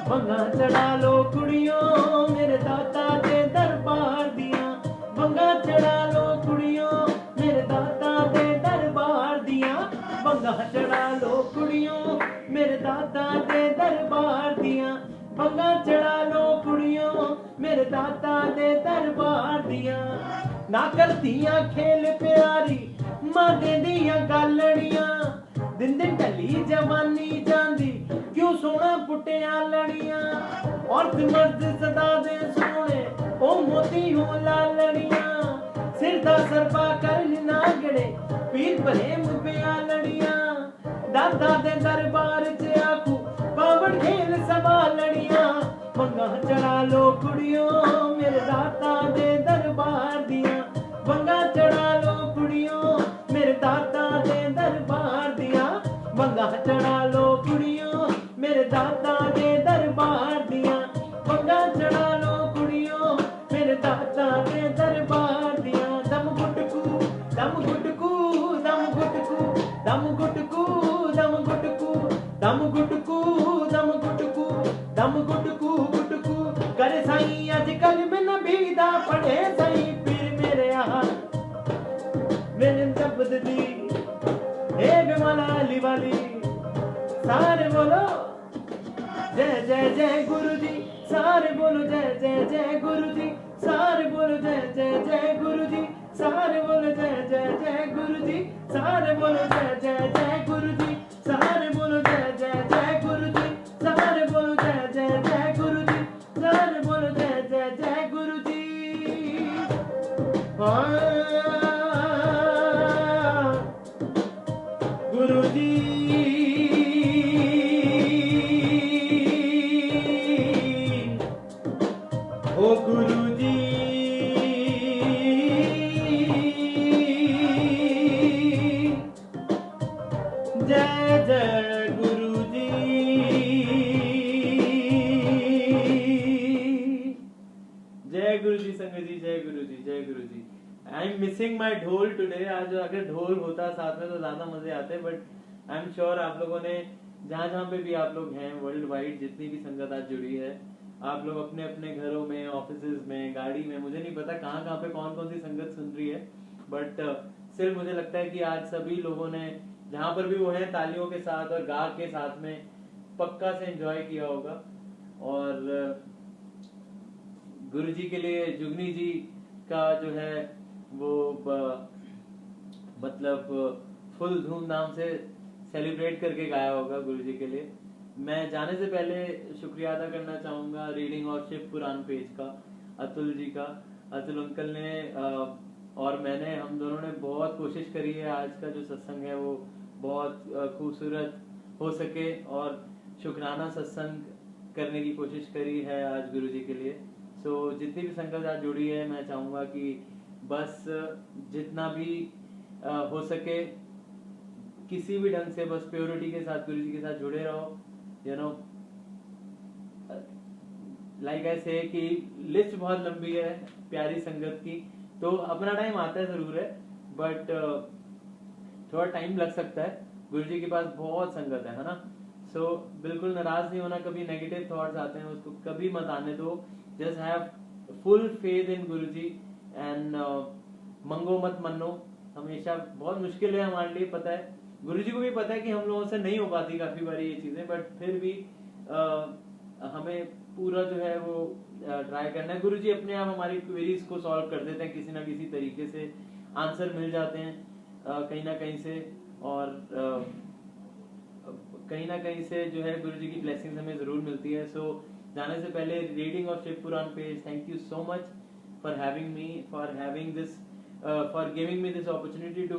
Speaker 1: बंगा चढ़ा लो कुड़ियों मेरे दाता दे दरबार दियां, बंगा चढ़ा लो कुड़ियों मेरे दाता दे दरबार दियां, बंगा चढ़ा लो कुड़ियों मेरे दाता दे दरबार दियां, बंगा चढ़ा लो कुड़ियों दरबार दियां ना करदियां खेल प्यारी मां देंदियां गालड़ियां दिन दिन ढली जवानी जांदी क्यों सोना पुट्टियां लड़ियां औरत मर्द सदा दे सोने ओ मोती हो लालड़ियां सिर दा सरपा कर नागड़े पीर प्रेम पिया लड़ियां दादा दे दरबार च आखू बावड़ खेल सवा लड़ियां वंगा चढ़ा लो कुड़ियों मेरे दाता दे दरबार दियां वंगा चढ़ा लो कुड़ियों मेरे दाता दे दरबार दियां वंगा चढ़ा लो कुड़ियों मेरे दाता दे दरबार दियां वंगा चढ़ा लो कुड़ियों मेरे दाता दे दरबार दियां दम गुटकू दम गुटकू दम गुटकू दम गुटकू दम गुटकू दम गुटकू दम गुटकू दम गुटकू गुटकू करे साईं अजकल में नबीदा पढ़े साईं पीर मेरे यहाँ मेरे शब्द दी हे बिमला अली वाली सारे बोलो जय जय जय गुरु जी सारे बोलो जय जय जय गुरु जी सारे बोलो जय जय जय गुरु जी सारे बोलो जय जय जय गुरु जी सारे बोलो जय जय जय गुरु जी सारे बोलो जय जय जय गुरु जी सारे बोलो जय जय जय गुरु जी सारे बोलो जय जय जय गुरु जी गुरु जी ओ गुरु जी जय जय गुरु जी जय गुरु जी संगत जी जय गुरु जी जय गुरु जी आई एम मिसिंग माई ढोल टुडे आज अगर ढोल होता साथ में तो ज्यादा मजे आते बट आई एम श्योर आप लोगों ने जहां जहां पे भी आप लोग हैं वर्ल्ड वाइड जितनी भी संगत आज जुड़ी है आप लोग अपने अपने घरों में ऑफिसेज में गाड़ी में मुझे नहीं पता कहाँ कहाँ पे कौन कौन सी संगत सुन रही है बट सिर्फ मुझे लगता है कि आज सभी लोगों ने जहां पर भी वो है तालियों के साथ और गा के साथ में पक्का से एंजॉय किया होगा और गुरुजी के लिए जुगनी जी का जो है वो मतलब फुल धूमधाम से सेलिब्रेट करके गाया होगा गुरुजी के लिए मैं जाने से पहले शुक्रिया अदा करना चाहूंगा रीडिंग और शिव पुराण पेज का अतुल जी का अतुल अंकल ने और मैंने हम दोनों ने बहुत कोशिश करी है आज का जो सत्संग है वो बहुत खूबसूरत हो सके और शुक्राना सत्संग करने की कोशिश करी है आज गुरुजी के लिए सो जितनी भी संगत आज जुड़ी है मैं चाहूंगा कि बस जितना भी हो सके किसी भी ढंग से बस प्योरिटी के साथ गुरुजी के साथ जुड़े रहो यू नो लाइक आई से कि लिस्ट बहुत लंबी है प्यारी संगत की तो अपना टाइम आता है जरूर है बट थोड़ा टाइम लग सकता है गुरुजी के पास बहुत संगत है ना सो बिल्कुल नाराज नहीं होना कभी नेगेटिव थॉट्स आते हैं उसको कभी मत आने दो just have full faith in Guruji and मंगो मत मनो हमेशा बहुत मुश्किल है हमारे लिए पता है गुरुजी को भी पता है कि हम लोगों से नहीं हो पाती काफी बारी ये चीजें बट फिर भी हमें पूरा जो है वो ट्राई करना है गुरुजी अपने आप हमारी क्वेरीज को सॉल्व कर देते हैं किसी ना किसी तरीके से आंसर मिल जाते हैं कहीं ना कहीं से और कहीं ना कहीं से जो है गुरुजी की ब्लेसिंग्स हमें जरूर मिलती है सो जाने से पहले reading of Shiv Puran page thank you so much for having me for having this for giving me this opportunity to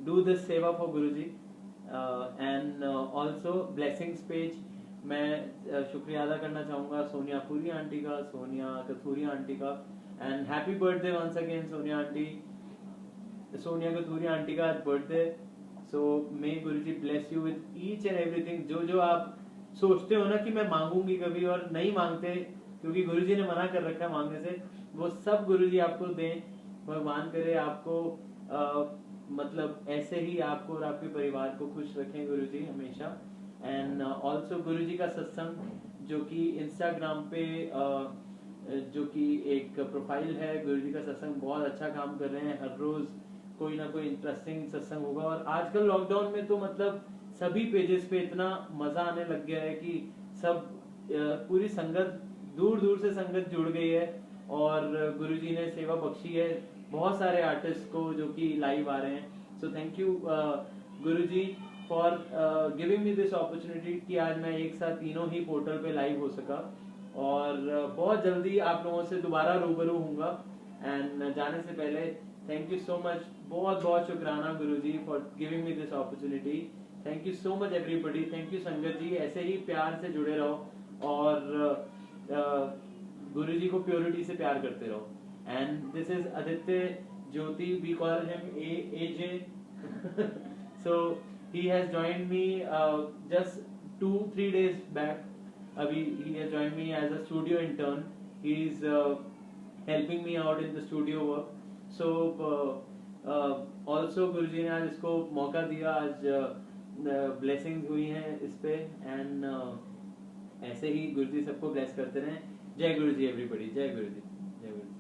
Speaker 1: do this seva for Guruji and also blessings page मैं शुक्रिया अदा करना चाहूंगा सोनिया पूरी आंटी का सोनिया कथूरी आंटी का and happy birthday once again Sonia aunty Sonia Kathuri aunty का आज birthday so may Guruji bless you with each and everything जो जो आप सोचते हो ना कि मैं मांगूंगी कभी और नहीं मांगते क्योंकि गुरुजी ने मना कर रखा है मांगने से वो सब गुरुजी आपको दें भगवान करे आपको मतलब ऐसे ही आपको और आपके परिवार को खुश रखें गुरुजी हमेशा एंड ऑल्सो गुरुजी का सत्संग जो कि इंस्टाग्राम पे जो कि एक प्रोफाइल है गुरुजी का सत्संग बहुत अच्छा काम कर रहे हैं हर रोज कोई ना कोई इंटरेस्टिंग सत्संग होगा और आजकल लॉकडाउन में तो मतलब सभी पेजेस पे इतना मजा आने लग गया है कि सब पूरी संगत दूर दूर से संगत जुड़ गई है और गुरुजी ने सेवा बख्शी है बहुत सारे आर्टिस्ट को जो कि लाइव आ रहे हैं. So thank you Guruji for giving me this opportunity कि आज मैं एक साथ तीनों ही पोर्टल पे लाइव हो सका. और बहुत जल्दी आप लोगों से दोबारा रूबरू होऊंगा. एंड जाने से पहले थैंक यू सो मच, बहुत बहुत शुक्राना Guruji for giving me this opportunity. Thank you so much everybody. Thank you sangat ji, ऐसे ही प्यार से जुड़े रहो और गुरुजी को प्योरिटी से प्यार करते रहो. And this is Aditya Jyoti, we call him AJ. So he has joined me just 2-3 days back. Abhi he has joined me as a studio intern. He is helping me out in the studio work. So also गुरुजी ने आज इसको मौका दिया, आज blessings हुई हैं इस पे. एंड ऐसे ही गुरुजी सबको ब्लेस करते रहें. जय गुरुजी एवरीबॉडी. जय गुरुजी. जय गुरुजी.